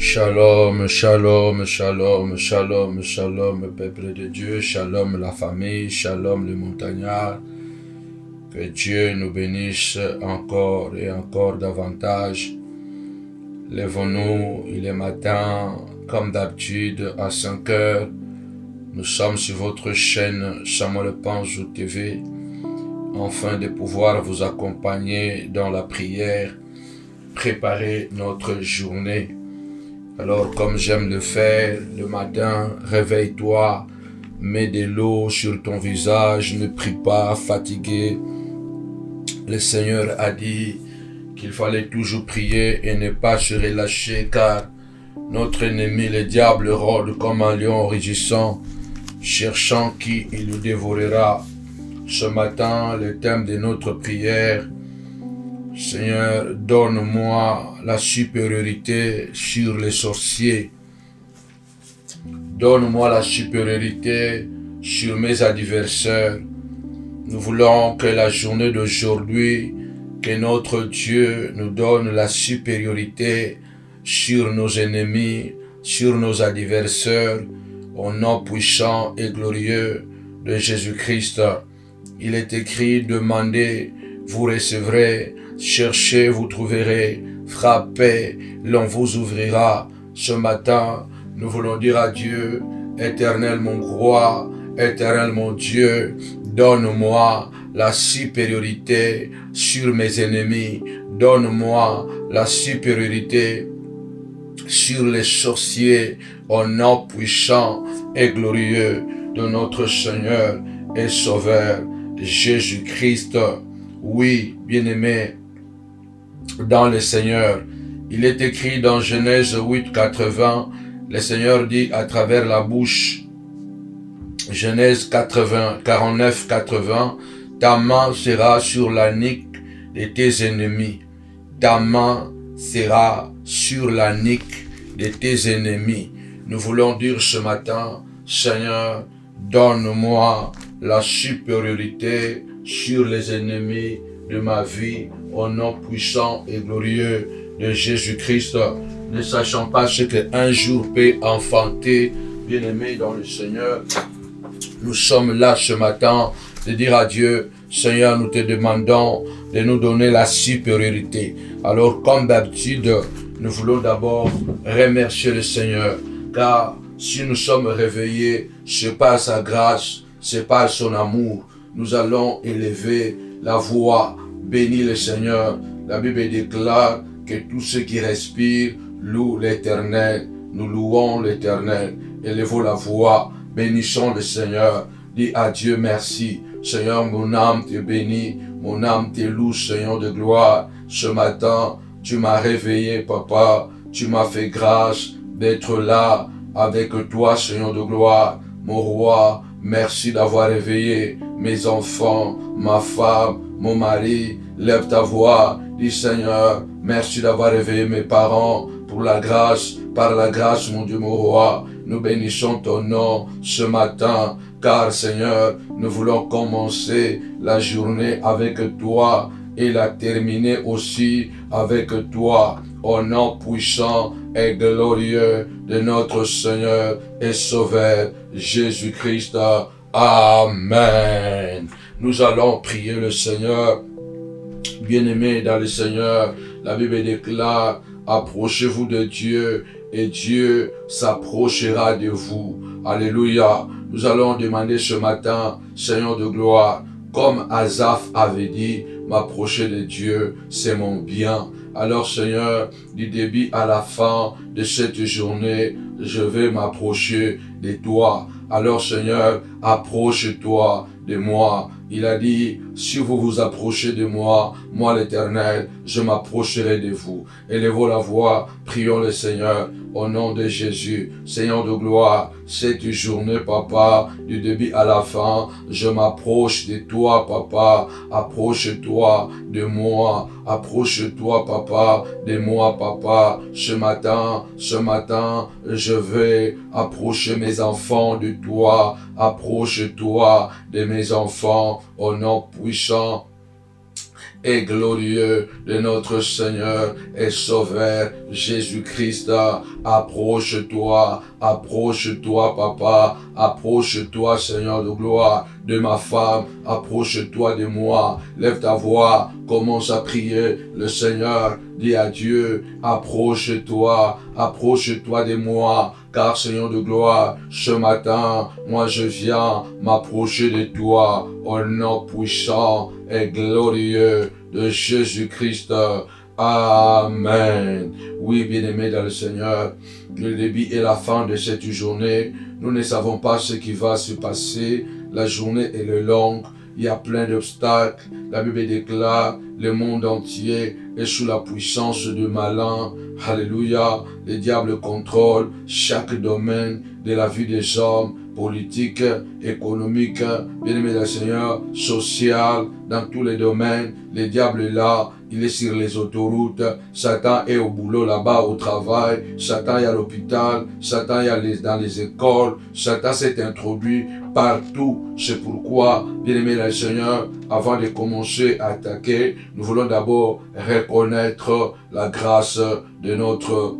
Shalom, shalom, shalom, shalom, shalom, peuple de Dieu, shalom la famille, shalom les montagnards. Que Dieu nous bénisse encore et encore davantage. Lèvons-nous, il est matin, comme d'habitude, à 5 heures. Nous sommes sur votre chaîne Samuel Panzou TV, afin de pouvoir vous accompagner dans la prière, préparer notre journée. Alors, comme j'aime le faire, le matin, réveille-toi, mets de l'eau sur ton visage, ne prie pas fatigué. Le Seigneur a dit qu'il fallait toujours prier et ne pas se relâcher, car notre ennemi, le diable, rôde comme un lion rugissant, cherchant qui il nous dévorera. Ce matin, le thème de notre prière: Seigneur, donne-moi la supériorité sur les sorciers. Donne-moi la supériorité sur mes adversaires. Nous voulons que la journée d'aujourd'hui, que notre Dieu nous donne la supériorité sur nos ennemis, sur nos adversaires, au nom puissant et glorieux de Jésus-Christ. Il est écrit: demandez, vous recevrez, cherchez, vous trouverez, frappez, l'on vous ouvrira. Ce matin, nous voulons dire à Dieu: Éternel mon roi, Éternel mon Dieu, donne-moi la supériorité sur mes ennemis, donne-moi la supériorité sur les sorciers, au nom puissant et glorieux de notre Seigneur et Sauveur Jésus-Christ. Oui, bien-aimés dans le Seigneur, il est écrit dans Genèse 8, 80, le Seigneur dit à travers la bouche, Genèse 49, 80, ta main sera sur la nuque de tes ennemis. Ta main sera sur la nuque de tes ennemis. Nous voulons dire ce matin: Seigneur, donne-moi la supériorité sur les ennemis de ma vie, au nom puissant et glorieux de Jésus-Christ. Ne sachant pas ce qu'un jour peut enfanter, bien-aimés dans le Seigneur, nous sommes là ce matin de dire à Dieu: Seigneur, nous te demandons de nous donner la supériorité. Alors, comme d'habitude, nous voulons d'abord remercier le Seigneur, car si nous sommes réveillés, c'est par sa grâce, c'est par son amour. Nous allons élever la voix, bénir le Seigneur. La Bible déclare que tous ceux qui respirent louent l'Éternel. Nous louons l'Éternel. Élevons la voix, bénissons le Seigneur. Dis à Dieu merci. Seigneur, mon âme te bénit, mon âme te loue, Seigneur de gloire. Ce matin, tu m'as réveillé, Papa. Tu m'as fait grâce d'être là avec toi, Seigneur de gloire. Mon roi, merci d'avoir réveillé mes enfants, ma femme, mon mari. Lève ta voix, dis: Seigneur, merci d'avoir réveillé mes parents pour la grâce, par la grâce, mon Dieu, mon roi. Nous bénissons ton nom ce matin, car Seigneur, nous voulons commencer la journée avec toi et la terminer aussi avec toi, au nom puissant et glorieux de notre Seigneur et Sauveur Jésus-Christ. Amen. Nous allons prier le Seigneur. Bien-aimés dans le Seigneur, la Bible déclare: approchez-vous de Dieu et Dieu s'approchera de vous. Alléluia. Nous allons demander ce matin: Seigneur de gloire, comme Asaph avait dit, m'approcher de Dieu, c'est mon bien. Alors Seigneur, du début à la fin de cette journée, je vais m'approcher de toi. Alors Seigneur, approche-toi de moi. Il a dit: si vous vous approchez de moi, moi l'Éternel, je m'approcherai de vous. Élevons la voix, prions le Seigneur, au nom de Jésus. Seigneur de gloire, cette journée, Papa, du début à la fin, je m'approche de toi, Papa. Approche-toi de moi. Approche-toi, Papa, de moi, Papa. Ce matin, je vais approcher mes enfants de toi. Approche-toi de mes enfants, au nom puissant et glorieux de notre Seigneur et Sauveur Jésus-Christ. Approche-toi, approche-toi, Papa, approche-toi, Seigneur de gloire, de ma femme, approche-toi de moi. Lève ta voix, commence à prier le Seigneur. Dis à Dieu, approche-toi, approche-toi de moi, car Seigneur de gloire, ce matin, moi je viens m'approcher de toi au nom puissant et glorieux de Jésus-Christ. Amen. Oui, bien-aimés dans le Seigneur, le début et la fin de cette journée, nous ne savons pas ce qui va se passer. La journée est longue, il y a plein d'obstacles. La Bible déclare, le monde entier est sous la puissance du malin. Alléluia. Le diable contrôle chaque domaine de la vie des hommes, politique, économique, bien-aimé dans le Seigneur, social, dans tous les domaines. Le diable est là, il est sur les autoroutes. Satan est au boulot là-bas, au travail. Satan est à l'hôpital. Satan est dans les écoles. Satan s'est introduit partout. C'est pourquoi, bien-aimé dans le Seigneur, avant de commencer à attaquer, nous voulons d'abord reconnaître la grâce de notre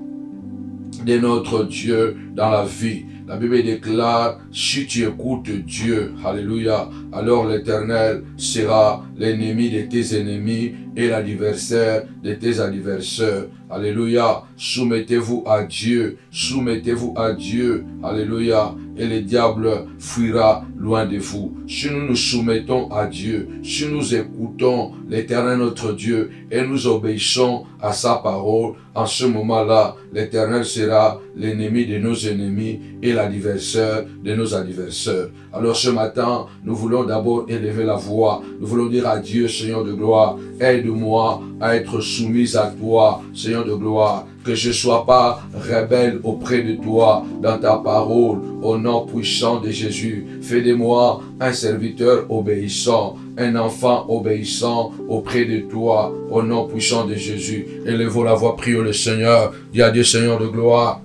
Dieu dans la vie. La Bible déclare, si tu écoutes Dieu, alléluia, alors l'Éternel sera l'ennemi de tes ennemis et l'adversaire de tes adversaires. Alléluia, soumettez-vous à Dieu, alléluia, et le diable fuira loin de vous. Si nous nous soumettons à Dieu, si nous écoutons l'Éternel notre Dieu et nous obéissons à sa parole, en ce moment-là, l'Éternel sera l'ennemi de nos ennemis et l'adversaire de nos adversaires. Alors ce matin, nous voulons d'abord élever la voix. Nous voulons dire à Dieu, Seigneur de gloire, aide-moi à être soumise à toi, Seigneur de gloire, que je ne sois pas rebelle auprès de toi dans ta parole, au nom puissant de Jésus. Fais de moi un serviteur obéissant, un enfant obéissant auprès de toi, au nom puissant de Jésus. Élevons la voix, prions le Seigneur. Dis à Dieu, Seigneur de gloire,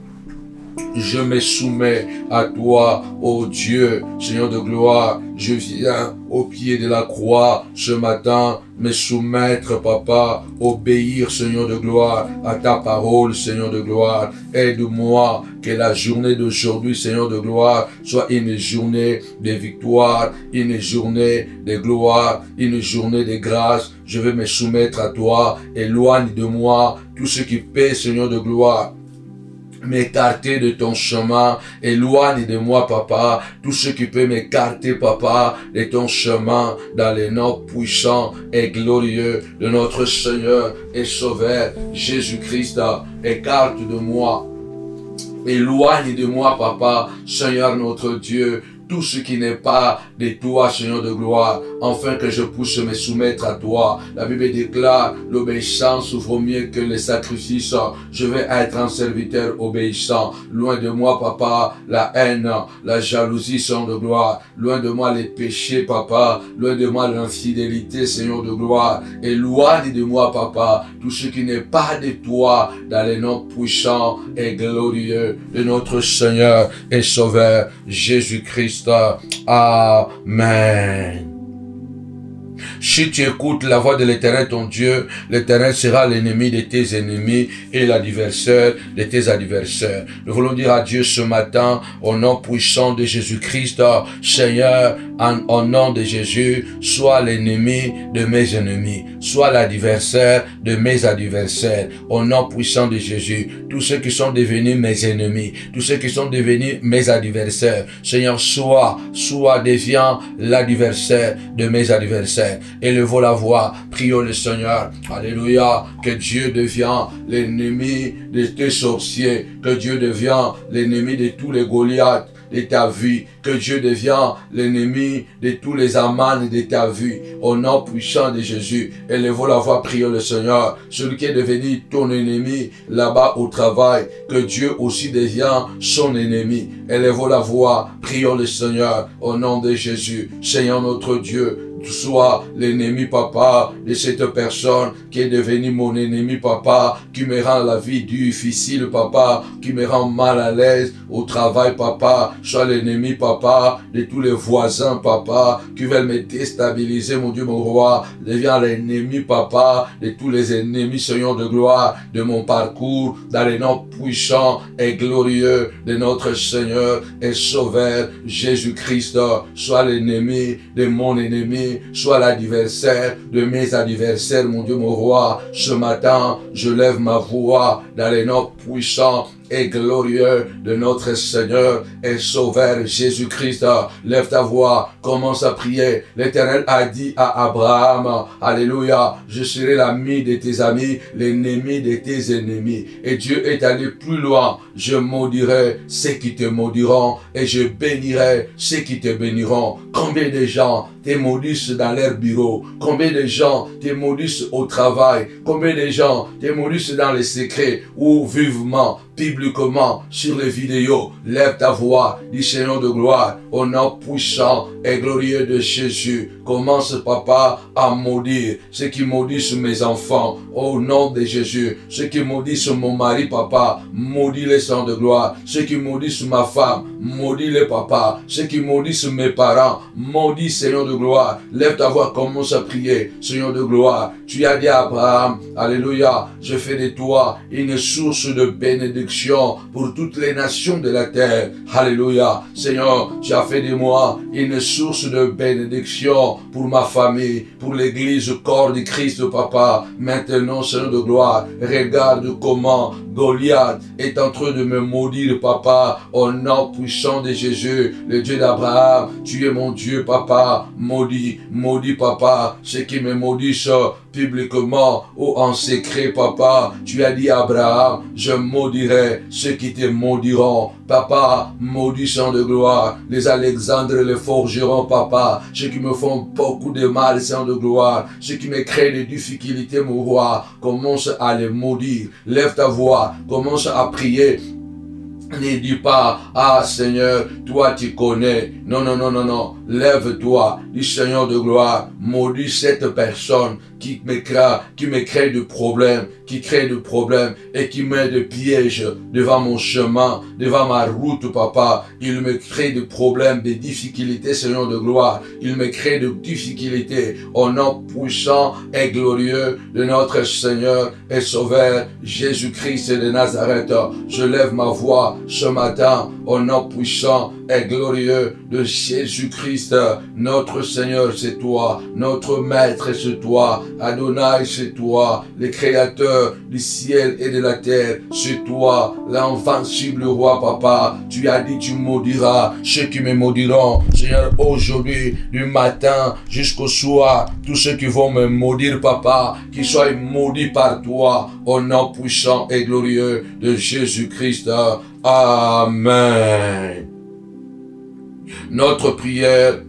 je me soumets à toi, ô Dieu, Seigneur de gloire. Je viens au pied de la croix ce matin, me soumettre, Papa, obéir, Seigneur de gloire, à ta parole, Seigneur de gloire. Aide-moi que la journée d'aujourd'hui, Seigneur de gloire, soit une journée de victoire, une journée de gloire, une journée de grâce. Je veux me soumettre à toi. Éloigne de moi tout ce qui pèse, Seigneur de gloire, m'écarter de ton chemin. Éloigne de moi, Papa, tout ce qui peut m'écarter, Papa, de ton chemin, dans les noms puissants et glorieux de notre Seigneur et Sauveur Jésus-Christ. Écarte de moi, éloigne de moi, Papa, Seigneur notre Dieu, tout ce qui n'est pas de toi, Seigneur de gloire, afin que je puisse me soumettre à toi. La Bible déclare, l'obéissance vaut mieux que les sacrifices. Je vais être un serviteur obéissant. Loin de moi, Papa, la haine, la jalousie, Seigneur de gloire. Loin de moi les péchés, Papa. Loin de moi l'infidélité, Seigneur de gloire. Éloigne de moi, Papa, tout ce qui n'est pas de toi, dans les noms puissants et glorieux de notre Seigneur et Sauveur Jésus-Christ. Amen. Si tu écoutes la voix de l'Éternel ton Dieu, l'Éternel sera l'ennemi de tes ennemis et l'adversaire de tes adversaires. Nous voulons dire à Dieu ce matin, au nom puissant de Jésus-Christ, Seigneur, au nom de Jésus, sois l'ennemi de mes ennemis, sois l'adversaire de mes adversaires. Au nom puissant de Jésus, tous ceux qui sont devenus mes ennemis, tous ceux qui sont devenus mes adversaires, Seigneur, deviens l'adversaire de mes adversaires. Élevons la voix, prions le Seigneur. Alléluia. Que Dieu devienne l'ennemi de tes sorciers. Que Dieu devienne l'ennemi de tous les Goliaths de ta vie. Que Dieu devienne l'ennemi de tous les Aman de ta vie. Au nom puissant de Jésus. Élevons la voix, prions le Seigneur. Celui qui est devenu ton ennemi là-bas au travail. Que Dieu aussi devienne son ennemi. Élevons la voix, prions le Seigneur. Au nom de Jésus. Seigneur notre Dieu, sois l'ennemi, papa, de cette personne qui est devenue mon ennemi, papa, qui me rend la vie difficile, papa, qui me rend mal à l'aise au travail, papa. Sois l'ennemi, papa, de tous les voisins, papa, qui veulent me déstabiliser, mon Dieu, mon roi. Deviens l'ennemi, papa, de tous les ennemis, Seigneur de gloire, de mon parcours, dans les noms puissants et glorieux de notre Seigneur et Sauveur Jésus-Christ. Sois l'ennemi de mon ennemi, sois l'adversaire de mes adversaires, mon Dieu, mon roi. Ce matin, je lève ma voix dans les noms puissants et glorieux de notre Seigneur et Sauveur Jésus-Christ. Lève ta voix, commence à prier. L'Éternel a dit à Abraham, alléluia, je serai l'ami de tes amis, l'ennemi de tes ennemis. Et Dieu est allé plus loin. Je maudirai ceux qui te maudiront et je bénirai ceux qui te béniront. Combien de gens te maudissent dans leur bureau? Combien de gens te maudissent au travail? Combien de gens te maudissent dans les secrets ou vivement, publiquement, sur les vidéos? Lève ta voix, dis Seigneur de gloire, au nom puissant et glorieux de Jésus. Commence, papa, à maudire ceux qui maudissent mes enfants, au nom de Jésus. Ceux qui maudissent mon mari, papa, maudis les Seigneur de gloire. Ceux qui maudissent ma femme, maudis les papa. Ceux qui maudissent mes parents, maudis Seigneur de gloire. Lève ta voix, commence à prier, Seigneur de gloire. Tu as dit à Abraham, alléluia, je fais de toi une source de bénédiction pour toutes les nations de la terre. Alléluia. Seigneur, tu as fait de moi une source de bénédiction pour ma famille, pour l'église, corps de Christ, papa. Maintenant, Seigneur de gloire, regarde comment Goliath est en train de me maudire, papa, au nom puissant de Jésus, le Dieu d'Abraham. Tu es mon Dieu, papa. Maudit, maudit, papa, ceux qui me maudissent publiquement ou en secret, papa. Tu as dit à Abraham, je maudirai ceux qui te maudiront. Papa, maudit Seigneur de gloire, les Alexandres, les forgerons, papa, ceux qui me font beaucoup de mal, Seigneur de gloire, ceux qui me créent des difficultés, mon roi, commence à les maudire. Lève ta voix, commence à prier. Ne dis pas, ah Seigneur, toi tu connais. Non, non, non, non, non. Lève-toi, dis Seigneur de gloire, maudis cette personne qui me crée de problèmes, qui crée de problèmes et qui met des pièges devant mon chemin, devant ma route, papa. Il me crée des problèmes, des difficultés, Seigneur de gloire. Il me crée des difficultés au nom puissant et glorieux de notre Seigneur et Sauveur Jésus-Christ de Nazareth. Je lève ma voix ce matin au nom puissant et glorieux de Jésus-Christ. Notre Seigneur, c'est toi. Notre Maître, c'est toi. Adonai, c'est toi. Le Créateur du ciel et de la terre, c'est toi. L'invincible roi, papa. Tu as dit, tu maudiras ceux qui me maudiront. Seigneur, aujourd'hui, du matin jusqu'au soir, tous ceux qui vont me maudire, papa, qu'ils soient maudits par toi, au nom puissant et glorieux de Jésus-Christ. Amen. Notre prière,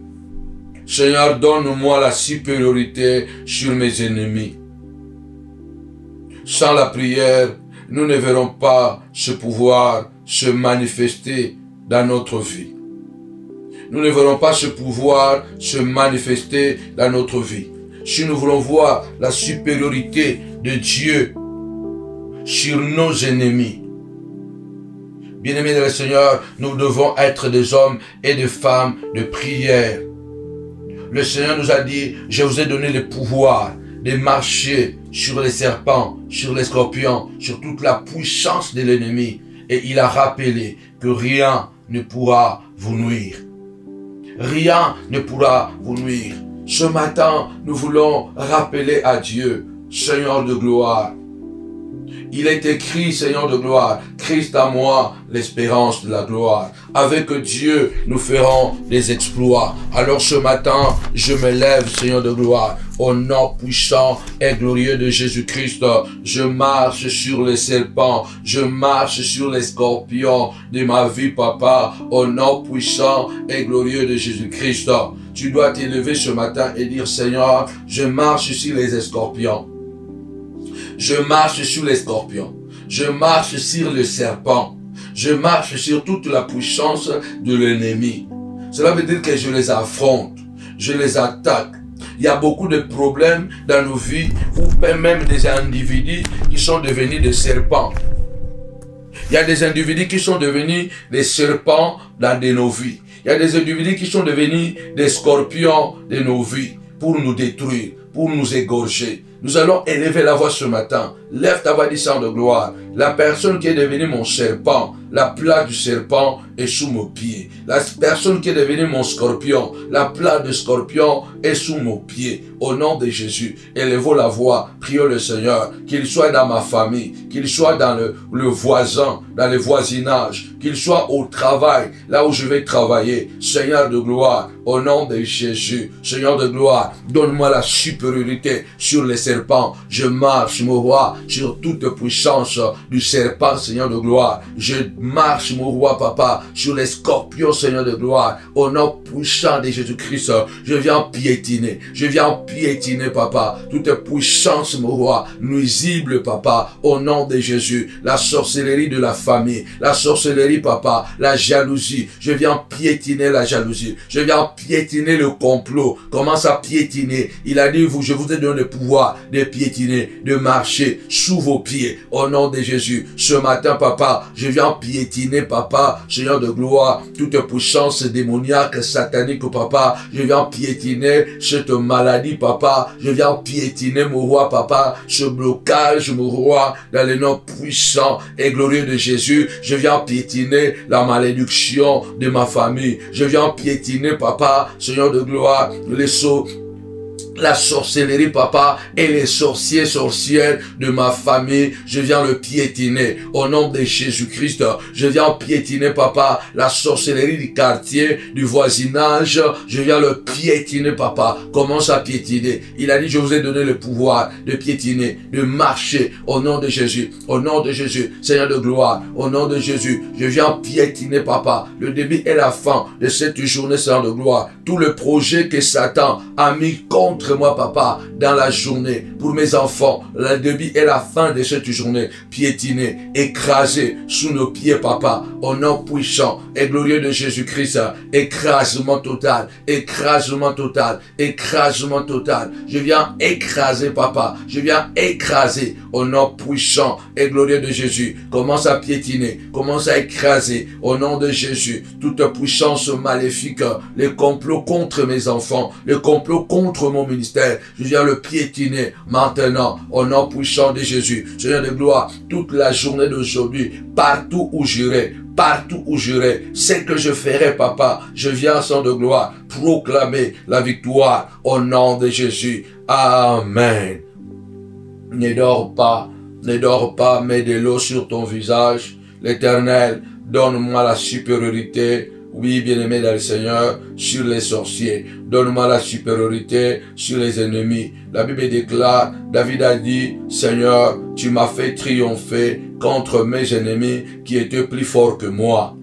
Seigneur, donne-moi la supériorité sur mes ennemis. Sans la prière, nous ne verrons pas ce pouvoir se manifester dans notre vie. Nous ne verrons pas ce pouvoir se manifester dans notre vie. Si nous voulons voir la supériorité de Dieu sur nos ennemis, bien-aimés de le Seigneur, nous devons être des hommes et des femmes de prière. Le Seigneur nous a dit, je vous ai donné le pouvoir de marcher sur les serpents, sur les scorpions, sur toute la puissance de l'ennemi. Et il a rappelé que rien ne pourra vous nuire. Rien ne pourra vous nuire. Ce matin, nous voulons rappeler à Dieu, Seigneur de gloire. Il est écrit, Seigneur de gloire, Christ à moi, l'espérance de la gloire. Avec Dieu, nous ferons des exploits. Alors ce matin, je me lève, Seigneur de gloire, au nom puissant et glorieux de Jésus-Christ. Je marche sur les serpents, je marche sur les scorpions de ma vie, papa, au nom puissant et glorieux de Jésus-Christ. Tu dois t'élever ce matin et dire, Seigneur, je marche sur les scorpions. Je marche sur les scorpions. Je marche sur le serpent. Je marche sur toute la puissance de l'ennemi. Cela veut dire que je les affronte. Je les attaque. Il y a beaucoup de problèmes dans nos vies, ou même des individus qui sont devenus des serpents. Il y a des individus qui sont devenus des serpents dans nos vies. Il y a des individus qui sont devenus des scorpions de nos vies pour nous détruire, pour nous égorger. Nous allons élever la voix ce matin. Lève ta voix, dit Seigneur de gloire. La personne qui est devenue mon serpent, la plaie du serpent est sous mes pieds. La personne qui est devenue mon scorpion, la plaie du scorpion est sous mes pieds. Au nom de Jésus, élevons la voix, prions le Seigneur, qu'il soit dans ma famille, qu'il soit dans le voisin, dans le voisinage, qu'il soit au travail, là où je vais travailler. Seigneur de gloire, au nom de Jésus, Seigneur de gloire, donne-moi la supériorité sur les serpents. Je marche, mon roi, sur toute puissance du serpent, Seigneur de gloire. Je marche, mon roi, papa, sur les scorpions, Seigneur de gloire. Au nom puissant de Jésus-Christ, je viens piétiner. Je viens piétiner, papa, toute puissance, mon roi, nuisible, papa, au nom de Jésus. La sorcellerie de la famille, la sorcellerie, papa, la jalousie. Je viens piétiner la jalousie. Je viens piétiner le complot. Commence à piétiner. Il a dit, je vous ai donné le pouvoir de piétiner, de marcher sous vos pieds. Au nom de Jésus. Ce matin, papa, je viens piétiner, papa, Seigneur de gloire, toute puissance démoniaque, satanique, papa. Je viens piétiner cette maladie, papa. Je viens piétiner, mon roi, papa, ce blocage, mon roi, dans le nom puissant et glorieux de Jésus. Je viens piétiner la malédiction de ma famille. Je viens piétiner, papa, Seigneur de gloire, les sauts, la sorcellerie, papa, et les sorciers, sorcières de ma famille, je viens le piétiner. Au nom de Jésus-Christ, je viens piétiner, papa, la sorcellerie du quartier, du voisinage, je viens le piétiner, papa. Commence à piétiner. Il a dit, je vous ai donné le pouvoir de piétiner, de marcher, au nom de Jésus. Au nom de Jésus, Seigneur de gloire, au nom de Jésus, je viens piétiner, papa, le début et la fin de cette journée, Seigneur de gloire. Tout le projet que Satan a mis contre moi, papa, dans la journée, pour mes enfants, le début et la fin de cette journée, piétiner, écraser sous nos pieds, papa, au nom puissant et glorieux de Jésus-Christ, écrasement total, écrasement total, écrasement total. Je viens écraser, papa, je viens écraser au nom puissant et glorieux de Jésus. Commence à piétiner, commence à écraser au nom de Jésus toute puissance maléfique, les complots contre mes enfants, les complots contre mon ministère. Je viens le piétiner maintenant au nom puissant de Jésus. Seigneur de gloire, toute la journée d'aujourd'hui, partout où j'irai, partout où j'irai, ce que je ferai, papa, je viens, Saint de gloire, proclamer la victoire au nom de Jésus. Amen. Ne dors pas, mets de l'eau sur ton visage. L'Éternel, donne-moi la supériorité, oui, bien-aimé dans le Seigneur, sur les sorciers. Donne-moi la supériorité sur les ennemis. La Bible déclare, David a dit, Seigneur, tu m'as fait triompher contre mes ennemis qui étaient plus forts que moi.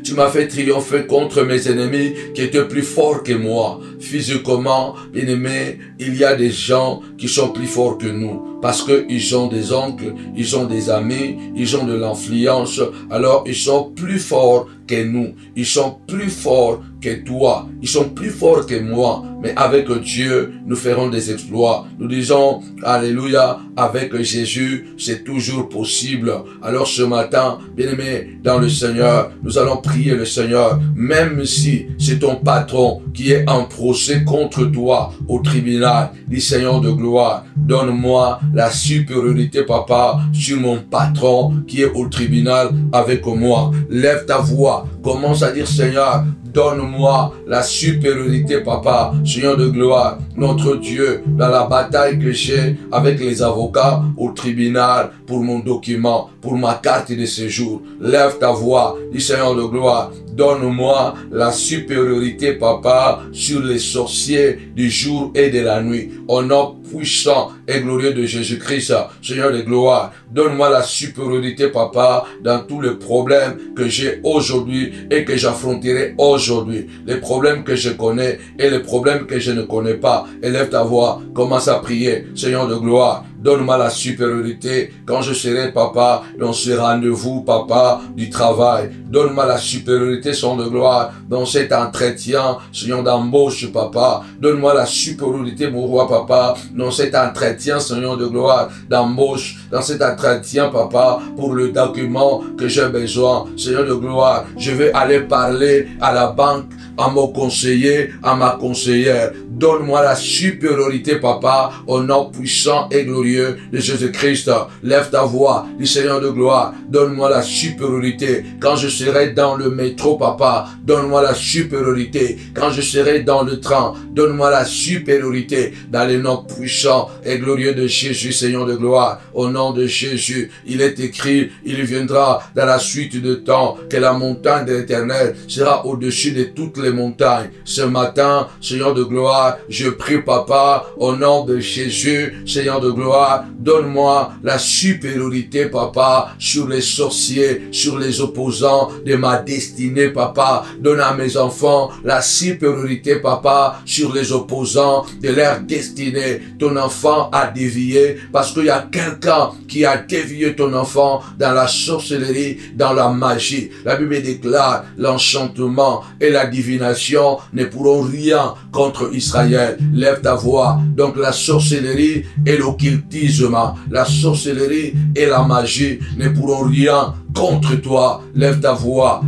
Tu m'as fait triompher contre mes ennemis qui étaient plus forts que moi. Physiquement, bien-aimé, il y a des gens qui sont plus forts que nous. Parce qu'ils ont des oncles, ils ont des amis, ils ont de l'influence. Alors, ils sont plus forts que nous. Ils sont plus forts que toi. Ils sont plus forts que moi. Mais avec Dieu, nous ferons des exploits. Nous disons, Alléluia, avec Jésus, c'est toujours possible. Alors ce matin, bien-aimé, dans le Seigneur, nous allons prier le Seigneur. Même si c'est ton patron qui est en procès contre toi au tribunal, dis Seigneur de gloire, donne-moi la supériorité, papa, sur mon patron qui est au tribunal avec moi. Lève ta voix, commence à dire, Seigneur, donne-moi la supériorité, papa, Seigneur de gloire, notre Dieu, dans la bataille que j'ai avec les avocats au tribunal pour mon document, pour ma carte de séjour. Lève ta voix, dis Seigneur de gloire, donne-moi la supériorité, papa, sur les sorciers du jour et de la nuit. Au nom puissant et glorieux de Jésus-Christ, Seigneur de gloire, donne-moi la supériorité, papa, dans tous les problèmes que j'ai aujourd'hui et que j'affronterai aujourd'hui. Les problèmes que je connais et les problèmes que je ne connais pas. Élève ta voix, commence à prier, Seigneur de gloire, donne-moi la supériorité quand je serai, papa, dans ce rendez-vous, papa, du travail. Donne-moi la supériorité, Seigneur de gloire, dans cet entretien, Seigneur d'embauche, papa. Donne-moi la supériorité, mon roi, papa, dans cet entretien, Seigneur de gloire, d'embauche, dans cet entretien, papa, pour le document que j'ai besoin, Seigneur de gloire. Je vais aller parler à la banque, à mon conseiller, à ma conseillère. Donne-moi la supériorité, papa, au nom puissant et glorieux de Jésus-Christ. Lève ta voix, dis Seigneur de gloire, donne-moi la supériorité. Quand je serai dans le métro, papa, donne-moi la supériorité. Quand je serai dans le train, donne-moi la supériorité. Dans le nom puissant et glorieux de Jésus, Seigneur de gloire, au nom de Jésus, il est écrit, il viendra dans la suite de temps que la montagne de l'Éternel sera au-dessus de toutes les montagnes. Ce matin, Seigneur de gloire, je prie, papa, au nom de Jésus, Seigneur de gloire, donne-moi la supériorité, papa, sur les sorciers, sur les opposants de ma destinée, papa. Donne à mes enfants la supériorité, papa, sur les opposants de leur destinée. Ton enfant a dévié parce qu'il y a quelqu'un qui a dévié ton enfant dans la sorcellerie, dans la magie. La Bible déclare l'enchantement et la divination ne pourront rien contre Israël. Lève ta voix. Donc la sorcellerie et l'occultisme, la sorcellerie et la magie ne pourront rien contre toi. Lève ta voix,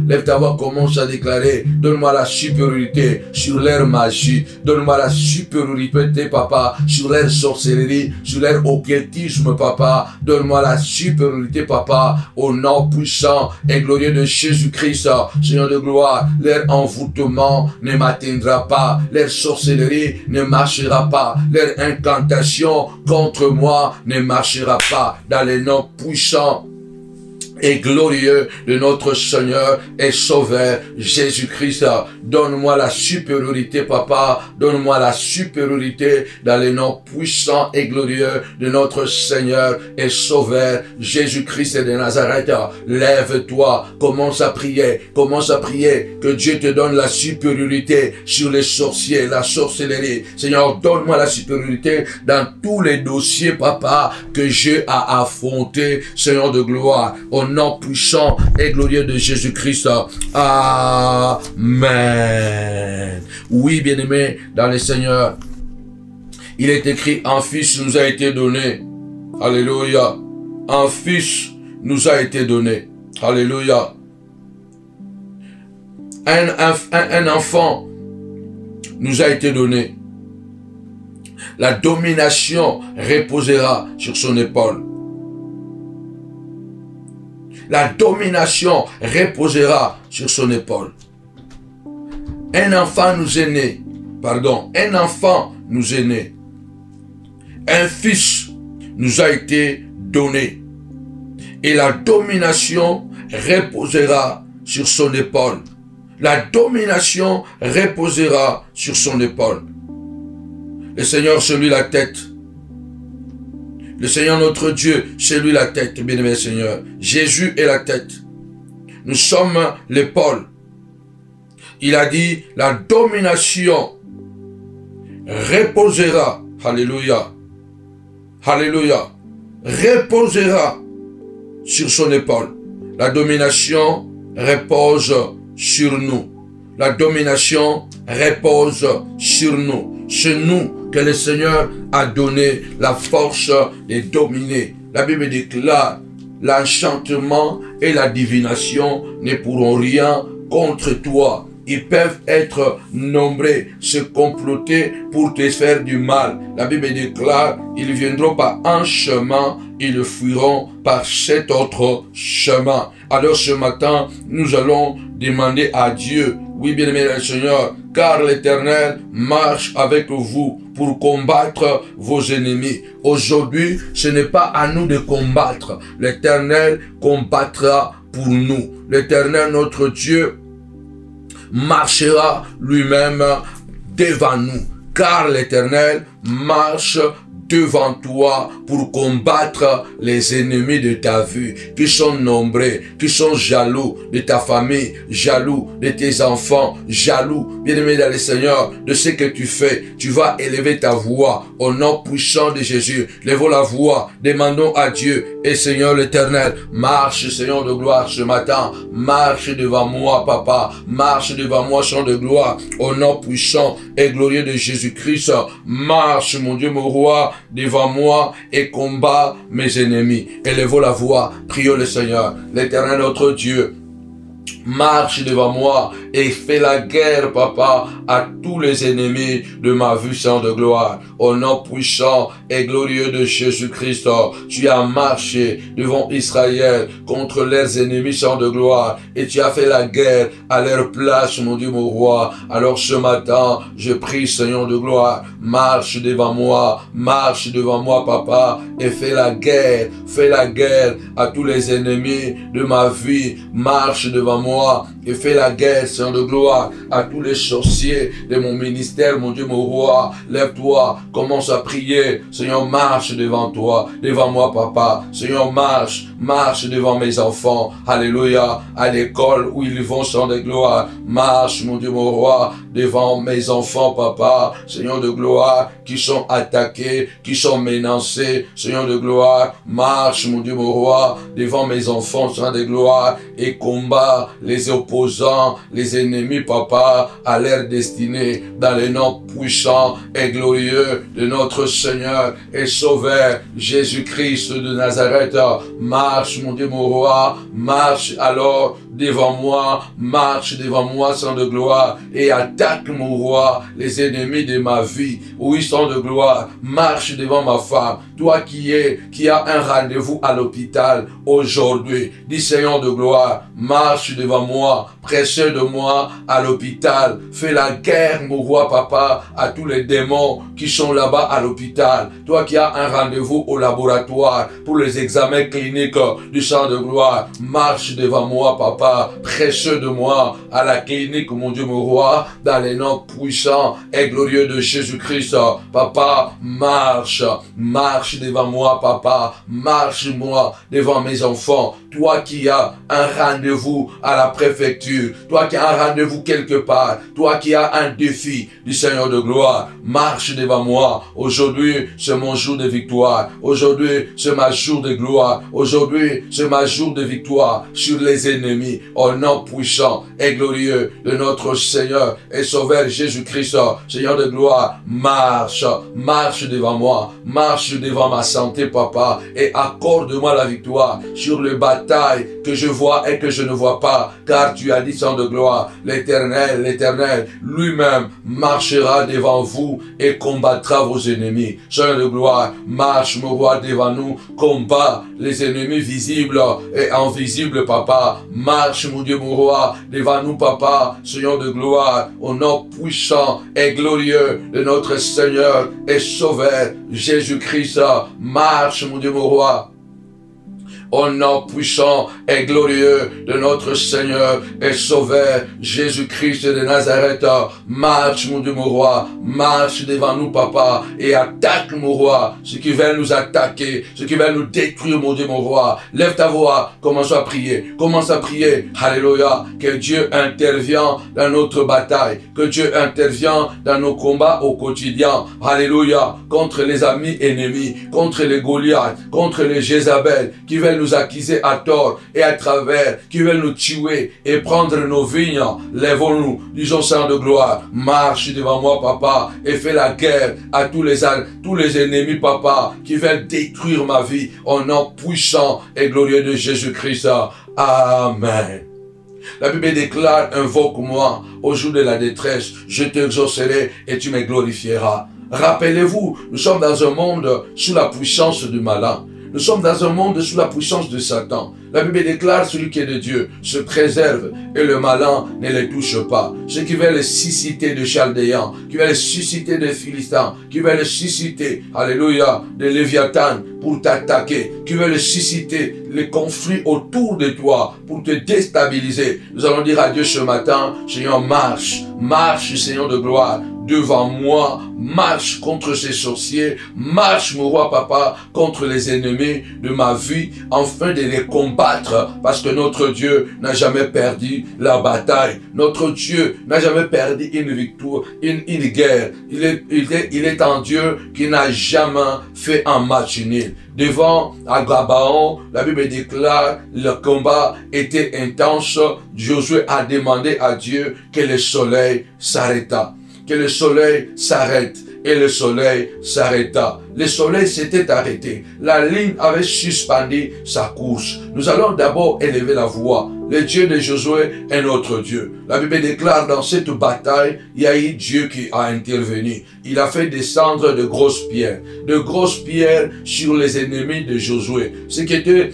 commence à déclarer, donne-moi la supériorité sur leur magie, donne-moi la supériorité, papa, sur leur sorcellerie, sur leur occultisme, papa, donne-moi la supériorité, papa, au nom puissant et glorieux de Jésus-Christ, Seigneur de gloire. Leur envoûtement ne m'atteindra pas, leur sorcellerie ne marchera pas, leur incantation contre moi ne marchera pas, dans les noms puissants et glorieux de notre Seigneur et Sauveur Jésus-Christ. Donne-moi la supériorité, papa. Donne-moi la supériorité dans les noms puissants et glorieux de notre Seigneur et Sauveur Jésus-Christ de Nazareth. Lève-toi, commence à prier, que Dieu te donne la supériorité sur les sorciers, la sorcellerie. Seigneur, donne-moi la supériorité dans tous les dossiers, papa, que Dieu a affronté, Seigneur de gloire. Au nom puissant et glorieux de Jésus-Christ. Amen. Oui, bien-aimés dans le Seigneur, il est écrit, un fils nous a été donné. Alléluia. Un fils nous a été donné. Alléluia. Un enfant nous a été donné. La domination reposera sur son épaule. La domination reposera sur son épaule. Un enfant nous est né. Un enfant nous est né. Un fils nous a été donné. Et la domination reposera sur son épaule. La domination reposera sur son épaule. Le Seigneur, c'est lui la tête. Le Seigneur notre Dieu, c'est lui la tête, bien-aimé Seigneur. Jésus est la tête. Nous sommes l'épaule. Il a dit, la domination reposera, alléluia, alléluia, reposera sur son épaule. La domination repose sur nous. La domination repose sur nous. C'est nous que le Seigneur a donné la force de dominer. La Bible déclare, l'enchantement et la divination ne pourront rien contre toi. Ils peuvent être nombreux, se comploter pour te faire du mal. La Bible déclare, ils viendront par un chemin, ils fuiront par cet autre chemin. Alors ce matin, nous allons demander à Dieu, oui bien-aimé le Seigneur, car l'Éternel marche avec vous pour combattre vos ennemis. Aujourd'hui, ce n'est pas à nous de combattre. L'Éternel combattra pour nous. L'Éternel, notre Dieu, marchera lui-même devant nous. Car l'Éternel marche devant toi pour combattre les ennemis de ta vie, qui sont nombreux, qui sont jaloux de ta famille, jaloux de tes enfants, jaloux, bien-aimé dans le Seigneur, de ce que tu fais. Tu vas élever ta voix au nom puissant de Jésus. Lève la voix, demandons à Dieu et Seigneur l'Éternel, marche Seigneur de gloire ce matin, marche devant moi Papa, marche devant moi Seigneur de gloire, au nom puissant et glorieux de Jésus-Christ, marche mon Dieu mon roi devant moi et combat mes ennemis. Élevons la voix, prions le Seigneur, l'Éternel notre Dieu. Marche devant moi et fais la guerre, Papa, à tous les ennemis de ma vie sans de gloire. Au nom puissant et glorieux de Jésus-Christ, tu as marché devant Israël contre leurs ennemis sans de gloire et tu as fait la guerre à leur place, mon Dieu, mon roi. Alors ce matin, je prie, Seigneur de gloire, marche devant moi, Papa, et fais la guerre à tous les ennemis de ma vie. Marche devant moi et fais la guerre, Seigneur de gloire, à tous les sorciers de mon ministère, mon Dieu, mon roi. Lève-toi, commence à prier. Seigneur, marche devant toi, devant moi, Papa. Seigneur, marche devant mes enfants. Alléluia, à l'école où ils vont, Seigneur de gloire. Marche, mon Dieu, mon roi, devant mes enfants, Papa. Seigneur de gloire, qui sont attaqués, qui sont menacés. Seigneur de gloire, marche, mon Dieu, mon roi, devant mes enfants, Seigneur de gloire, et combat les opposants, les ennemis, Papa, à leur destinée, dans le nom puissant et glorieux de notre Seigneur et Sauveur Jésus-Christ de Nazareth. Marche, mon Dieu, mon roi, marche alors devant moi, Seigneur de gloire, et attaque, mon roi, les ennemis de ma vie, oui, Seigneur de gloire, marche devant ma femme, toi qui as un rendez-vous à l'hôpital aujourd'hui, dis Seigneur de gloire, marche devant moi, précieux de moi à l'hôpital, fais la guerre, mon roi, Papa, à tous les démons qui sont là-bas à l'hôpital, toi qui as un rendez-vous au laboratoire pour les examens cliniques du sang de gloire, marche devant moi, Papa, précieux de moi à la clinique, mon Dieu, mon roi, dans les noms puissants et glorieux de Jésus-Christ. Papa, marche devant moi, Papa, marche-moi devant mes enfants, toi qui as un rendez-vous à la préfecture, toi qui as un rendez-vous quelque part, toi qui as un défi du Seigneur de gloire, marche devant moi. Aujourd'hui, c'est mon jour de victoire. Aujourd'hui, c'est ma jour de gloire. Aujourd'hui, c'est ma jour de victoire sur les ennemis. Au nom puissant et glorieux de notre Seigneur et Sauveur Jésus-Christ, Seigneur de gloire, marche devant moi, marche devant ma santé, Papa, et accorde-moi la victoire sur les batailles que je vois et que je ne vois pas, car tu as dit, Seigneur de gloire, l'Éternel, lui-même marchera devant vous et combattra vos ennemis. Seigneur de gloire, marche, mon roi, devant nous, combat les ennemis visibles et invisibles, Papa. Marche, mon Dieu, mon roi, devant nous, Papa, Seigneur de gloire, au nom puissant et glorieux de notre Seigneur et Sauveur Jésus-Christ. Marche, mon Dieu, mon roi, au nom puissant et glorieux de notre Seigneur et Sauveur Jésus-Christ de Nazareth. Marche, mon Dieu, mon roi, marche devant nous, Papa, et attaque, mon roi, ceux qui veulent nous attaquer, ceux qui veulent nous détruire, mon Dieu, mon roi. Lève ta voix, commence à prier, alléluia, que Dieu intervient dans notre bataille, que Dieu intervient dans nos combats au quotidien, alléluia, contre les amis ennemis, contre les Goliaths, contre les Jézabel, qui veulent nous accuser à tort et à travers, qui veulent nous tuer et prendre nos vignes. Lèvons-nous, disons Seigneur de gloire, marche devant moi, Papa, et fais la guerre à tous les ennemis, Papa, qui veulent détruire ma vie, au nom puissant et glorieux de Jésus-Christ. Amen. La Bible déclare, invoque-moi au jour de la détresse, je t'exaucerai et tu me glorifieras. Rappelez-vous, nous sommes dans un monde sous la puissance du malin. Nous sommes dans un monde sous la puissance de Satan. La Bible déclare, celui qui est de Dieu se préserve et le malin ne les touche pas. Ceux qui veulent susciter de Chaldéens, qui veulent susciter de Philistins, qui veulent susciter, alléluia, de Léviathan pour t'attaquer, qui veulent susciter les conflits autour de toi pour te déstabiliser. Nous allons dire à Dieu ce matin, Seigneur, marche, Seigneur de gloire, devant moi, marche contre ces sorciers, marche, mon roi papa, contre les ennemis de ma vie, afin de les combattre, parce que notre Dieu n'a jamais perdu la bataille. Notre Dieu n'a jamais perdu une victoire, une guerre. Il est un Dieu qui n'a jamais fait un match nul. Devant Gabaon, la Bible déclare, le combat était intense. Josué a demandé à Dieu que le soleil s'arrêta. Que le soleil s'arrête. Et le soleil s'arrêta. Le soleil s'était arrêté. La ligne avait suspendu sa course. Nous allons d'abord élever la voix. Le Dieu de Josué est notre Dieu. La Bible déclare dans cette bataille, il y a eu Dieu qui a intervenu. Il a fait descendre de grosses pierres sur les ennemis de Josué. Ce qui était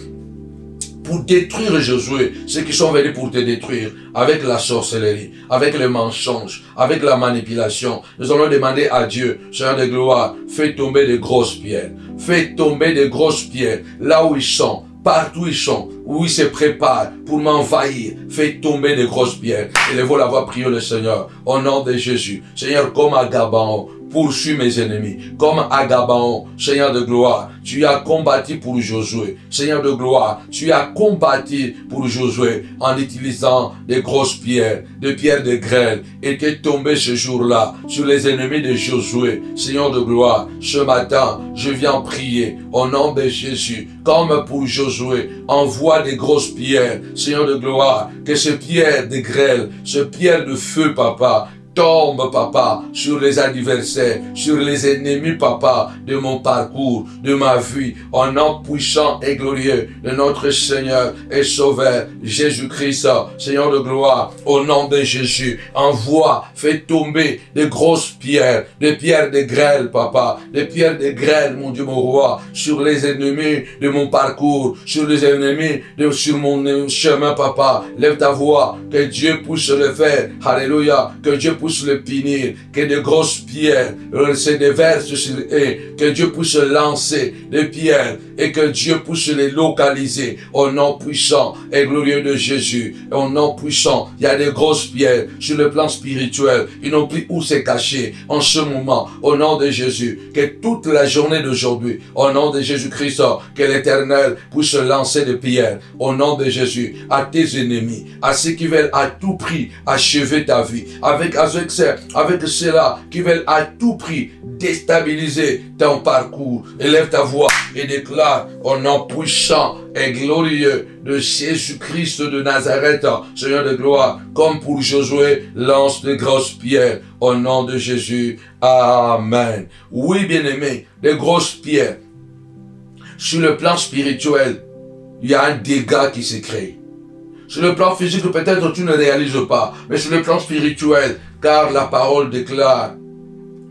pour détruire Josué, ceux qui sont venus pour te détruire, avec la sorcellerie, avec le mensonge, avec la manipulation. Nous allons demander à Dieu, Seigneur de gloire, fais tomber de grosses pierres. Fais tomber de grosses pierres, là où ils sont, partout où ils sont, où ils se préparent pour m'envahir. Fais tomber de grosses pierres. Élevons la voix, prions le Seigneur, au nom de Jésus. Seigneur, comme à Gabaon, poursuis mes ennemis. Comme à Gabaon, Seigneur de gloire, tu as combattu pour Josué. Seigneur de gloire, tu as combattu pour Josué en utilisant des grosses pierres, des pierres de grêle, et qui est tombé ce jour-là sur les ennemis de Josué. Seigneur de gloire, ce matin, je viens prier au nom de Jésus, comme pour Josué, envoie des grosses pierres, Seigneur de gloire, que ces pierres de grêle, ces pierres de feu, papa, tombe, papa, sur les adversaires, sur les ennemis, papa, de mon parcours, de ma vie, au nom puissant et glorieux de notre Seigneur et Sauveur, Jésus-Christ, Seigneur de gloire, au nom de Jésus, envoie, fais tomber des grosses pierres, des pierres de grêle, papa, des pierres de grêle, mon Dieu, mon roi, sur les ennemis de mon parcours, sur les ennemis sur mon chemin, papa. Lève ta voix, que Dieu puisse le faire, alléluia, que Dieu puisse le punir, que de grosses pierres se déversent sur eux, que Dieu puisse lancer des pierres et que Dieu puisse les localiser au nom puissant et glorieux de Jésus. Au nom puissant, il y a des grosses pierres sur le plan spirituel. Ils n'ont plus où se cacher en ce moment. Au nom de Jésus, que toute la journée d'aujourd'hui, au nom de Jésus-Christ, que l'Éternel puisse lancer des pierres au nom de Jésus à tes ennemis, à ceux qui veulent à tout prix achever ta vie, avec ceux-là qui veulent à tout prix déstabiliser ton parcours. Élève ta voix et déclare au nom puissant et glorieux de Jésus-Christ de Nazareth, Seigneur de gloire, comme pour Josué, lance de grosses pierres au nom de Jésus. Amen. Oui, bien-aimé, des grosses pierres. Sur le plan spirituel, il y a un dégât qui se crée. Sur le plan physique, peut-être tu ne réalises pas, mais sur le plan spirituel, car la parole déclare,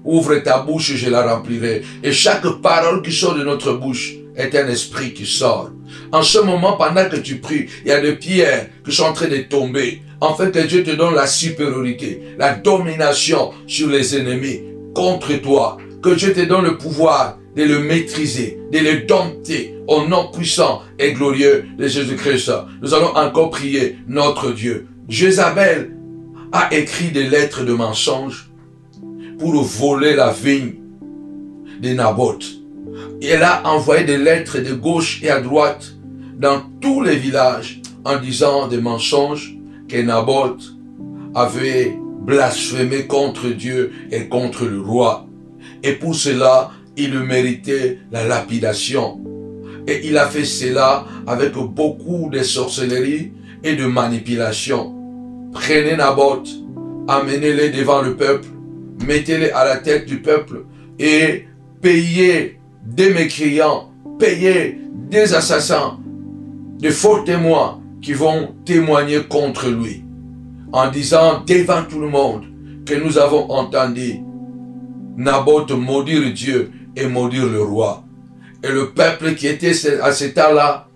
ouvre ta bouche et je la remplirai. Et chaque parole qui sort de notre bouche est un esprit qui sort. En ce moment, pendant que tu pries, il y a des pierres qui sont en train de tomber, afin que Dieu te donne la supériorité, la domination sur les ennemis contre toi. Que Dieu te donne le pouvoir de le maîtriser, de le dompter au nom puissant et glorieux de Jésus-Christ. Nous allons encore prier notre Dieu. Jézabel a écrit des lettres de mensonges pour voler la vigne de Naboth. Elle a envoyé des lettres de gauche et à droite dans tous les villages en disant des mensonges que Naboth avait blasphémé contre Dieu et contre le roi. Et pour cela, il méritait la lapidation. Et il a fait cela avec beaucoup de sorcellerie et de manipulation. Prenez Naboth, amenez-le devant le peuple, mettez-le à la tête du peuple et payez des mécréants, payez des assassins, de faux témoins qui vont témoigner contre lui, en disant devant tout le monde que nous avons entendu Naboth maudire Dieu et maudire le roi. Et le peuple qui était à cet temps-là,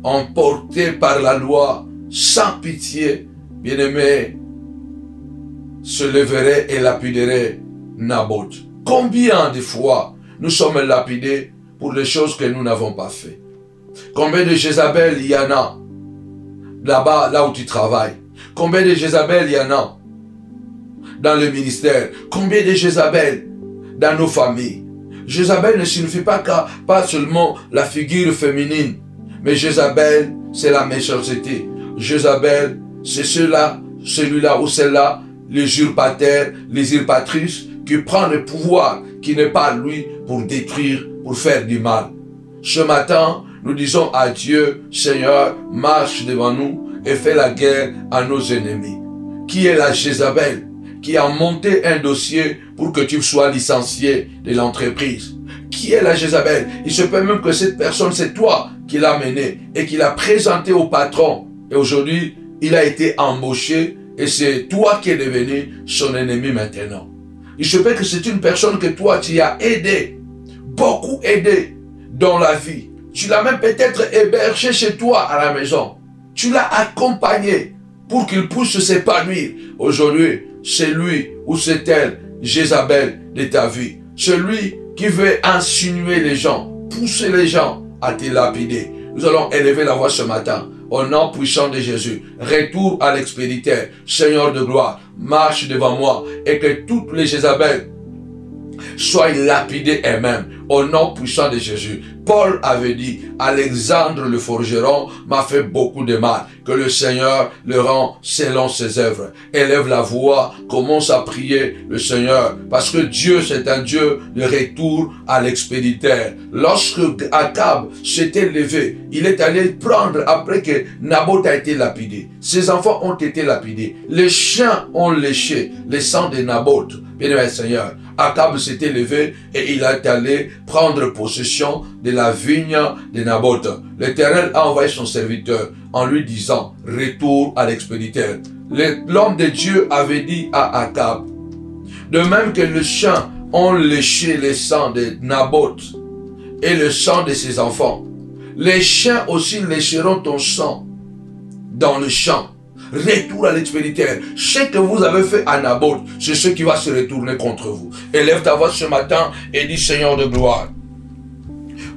emporté par la loi, sans pitié, bien-aimé, se leverait et lapiderait Naboth. Combien de fois nous sommes lapidés pour les choses que nous n'avons pas fait? Combien de Jézabel il y en a là-bas, là où tu travailles? Combien de Jézabel il y en a dans le ministère? Combien de Jézabel dans nos familles? Jézabel ne signifie pas seulement la figure féminine, mais Jézabel, c'est la méchanceté. Jézabel, c'est celui-là ou celle-là, l'usurpateur, l'usurpatrice, qui prend le pouvoir qui n'est pas lui pour détruire, pour faire du mal. Ce matin, nous disons à Dieu, Seigneur, marche devant nous et fais la guerre à nos ennemis. Qui est la Jézabel qui a monté un dossier pour que tu sois licencié de l'entreprise? Qui est la Jézabel? Il se peut même que cette personne, c'est toi qui l'as mené et qui l'a présenté au patron. Et aujourd'hui, il a été embauché et c'est toi qui es devenu son ennemi maintenant. Il se peut que c'est une personne que toi, tu as aidé, beaucoup aidé dans la vie. Tu l'as même peut-être hébergé chez toi à la maison. Tu l'as accompagné pour qu'il puisse s'épanouir. Aujourd'hui, c'est lui ou c'est elle, Jézabel de ta vie. Celui qui veut insinuer les gens, pousser les gens à te lapider. Nous allons élever la voix ce matin. Au nom puissant de Jésus, retour à l'expéditeur, Seigneur de gloire, marche devant moi et que toutes les Jézabel soient lapidées elles-mêmes. Au nom puissant de Jésus. Paul avait dit, Alexandre le forgeron m'a fait beaucoup de mal. Que le Seigneur le rend selon ses œuvres. Élève la voix, commence à prier le Seigneur. Parce que Dieu, c'est un Dieu de retour à l'expéditeur. Lorsque Akab s'était levé, il est allé prendre, après que Naboth a été lapidé. Ses enfants ont été lapidés. Les chiens ont léché le sang de Naboth. Bien-aimé Seigneur, Akab s'était levé et il est allé prendre possession de la vigne de Naboth. L'Éternel a envoyé son serviteur en lui disant, retour à l'expéditeur. L'homme de Dieu avait dit à Akab, de même que les chiens ont léché le sang de Naboth et le sang de ses enfants, les chiens aussi lécheront ton sang dans le champ. Retour à l'expéditeur. Ce que vous avez fait à Naboth, c'est ce qui va se retourner contre vous. Élève ta voix ce matin et dis, Seigneur de gloire,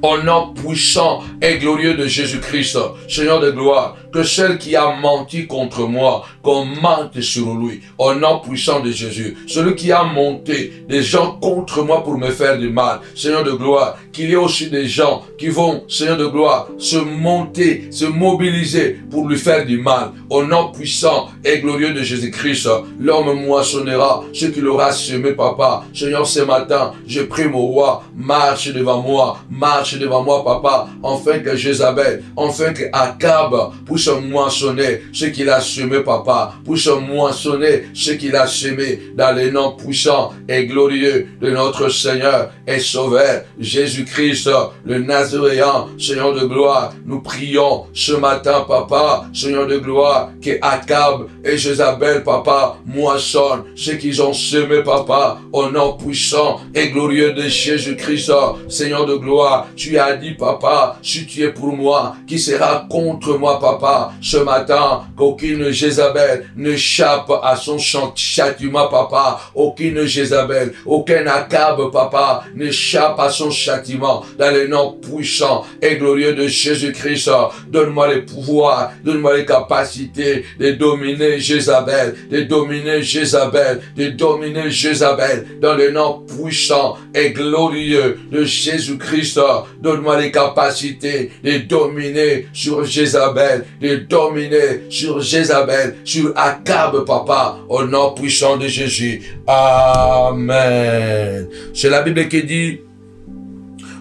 au nom puissant et glorieux de Jésus-Christ, Seigneur de gloire, que celle qui a menti contre moi, qu'on mente sur lui, au nom puissant de Jésus, celui qui a monté des gens contre moi pour me faire du mal, Seigneur de gloire, qu'il y ait aussi des gens qui vont, Seigneur de gloire, se monter, se mobiliser pour lui faire du mal, au nom puissant et glorieux de Jésus-Christ, l'homme moissonnera ce qu'il aura semé, papa. Seigneur, ce matin, je prie mon roi, marche devant moi, papa, afin que Jézabel, afin que Akab puisse moissonner ce qu'il a semé, papa, puisse moissonner ce qu'il a semé dans le nom puissant et glorieux de notre Seigneur et Sauveur, Jésus-Christ, le Nazaréen, Seigneur de gloire. Nous prions ce matin, papa, Seigneur de gloire, que Akab et Jézabel, papa, moissonnent ce qu'ils ont semé, papa, au nom puissant et glorieux de Jésus-Christ, Seigneur de gloire. Tu as dit, papa, si tu es pour moi, qui sera contre moi, papa, ce matin, qu'aucune Jézabel n'échappe à son châtiment, papa, aucune Jézabel, aucun Akab, papa, n'échappe à son châtiment, dans le nom puissant et glorieux de Jésus-Christ. Donne-moi les pouvoirs, donne-moi les capacités de dominer Jézabel, de dominer Jézabel, de dominer Jézabel, dans le nom puissant et glorieux de Jésus-Christ. Donne-moi les capacités de dominer sur Jézabel, de dominer sur Jézabel, sur Akab, papa, au nom puissant de Jésus. Amen. C'est la Bible qui dit,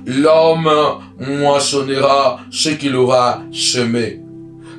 l'homme moissonnera ce qu'il aura semé.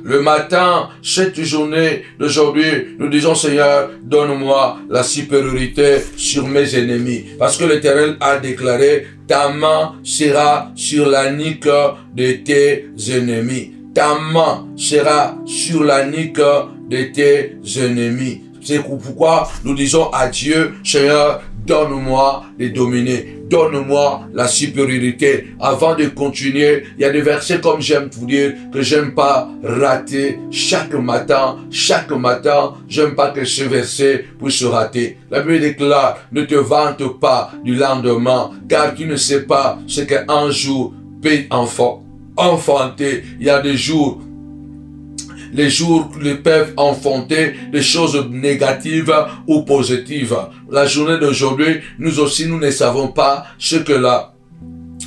Le matin, cette journée d'aujourd'hui, nous disons, Seigneur, donne-moi la supériorité sur mes ennemis. Parce que l'Éternel a déclaré, ta main sera sur la nuque de tes ennemis. Ta main sera sur la nuque de tes ennemis. C'est pourquoi nous disons à Dieu, Seigneur, donne-moi de dominer. Donne-moi la supériorité. Avant de continuer, il y a des versets, comme j'aime vous dire, que j'aime pas rater chaque matin, j'aime pas que ce verset puisse rater. La Bible déclare, ne te vante pas du lendemain, car tu ne sais pas ce qu'un jour peut enfanter. Il y a des jours, les jours peuvent enfanter des choses négatives ou positives. La journée d'aujourd'hui, nous aussi, nous ne savons pas ce que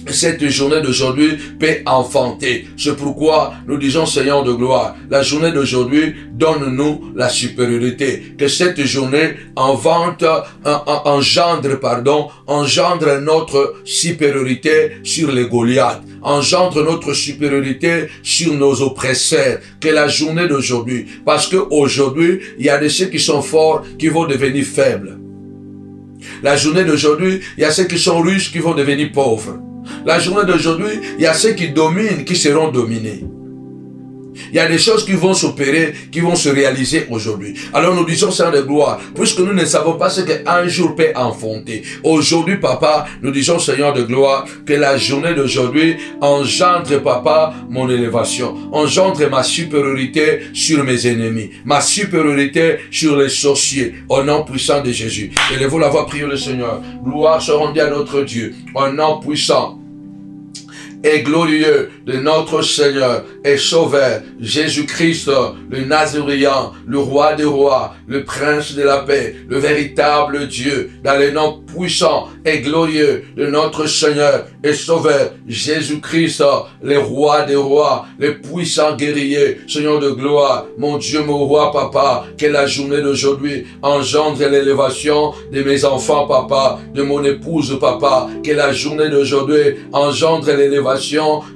cette journée d'aujourd'hui peut enfanter. C'est pourquoi nous disons Seigneur de gloire, la journée d'aujourd'hui, donne-nous la supériorité. Que cette journée engendre notre supériorité sur les Goliaths, engendre notre supériorité sur nos oppresseurs. Que la journée d'aujourd'hui, parce qu'aujourd'hui, il y a de ceux qui sont forts qui vont devenir faibles. La journée d'aujourd'hui, il y a ceux qui sont riches qui vont devenir pauvres. La journée d'aujourd'hui, il y a ceux qui dominent, qui seront dominés. Il y a des choses qui vont s'opérer, qui vont se réaliser aujourd'hui. Alors nous disons, Seigneur de gloire, puisque nous ne savons pas ce qu'un jour peut enfanter. Aujourd'hui, Papa, nous disons, Seigneur de gloire, que la journée d'aujourd'hui engendre, Papa, mon élévation. Engendre ma supériorité sur mes ennemis. Ma supériorité sur les sorciers. Au nom puissant de Jésus. Élevons la voix, prions le Seigneur. Gloire soit rendue à notre Dieu. Au nom puissant et glorieux de notre Seigneur et Sauveur, Jésus-Christ, le Nazaréen, le Roi des rois, le Prince de la paix, le véritable Dieu, dans le nom puissant et glorieux de notre Seigneur et Sauveur, Jésus-Christ, le Roi des rois, le puissant guerrier, Seigneur de gloire, mon Dieu, mon Roi, Papa, que la journée d'aujourd'hui engendre l'élévation de mes enfants, Papa, de mon épouse, Papa, que la journée d'aujourd'hui engendre l'élévation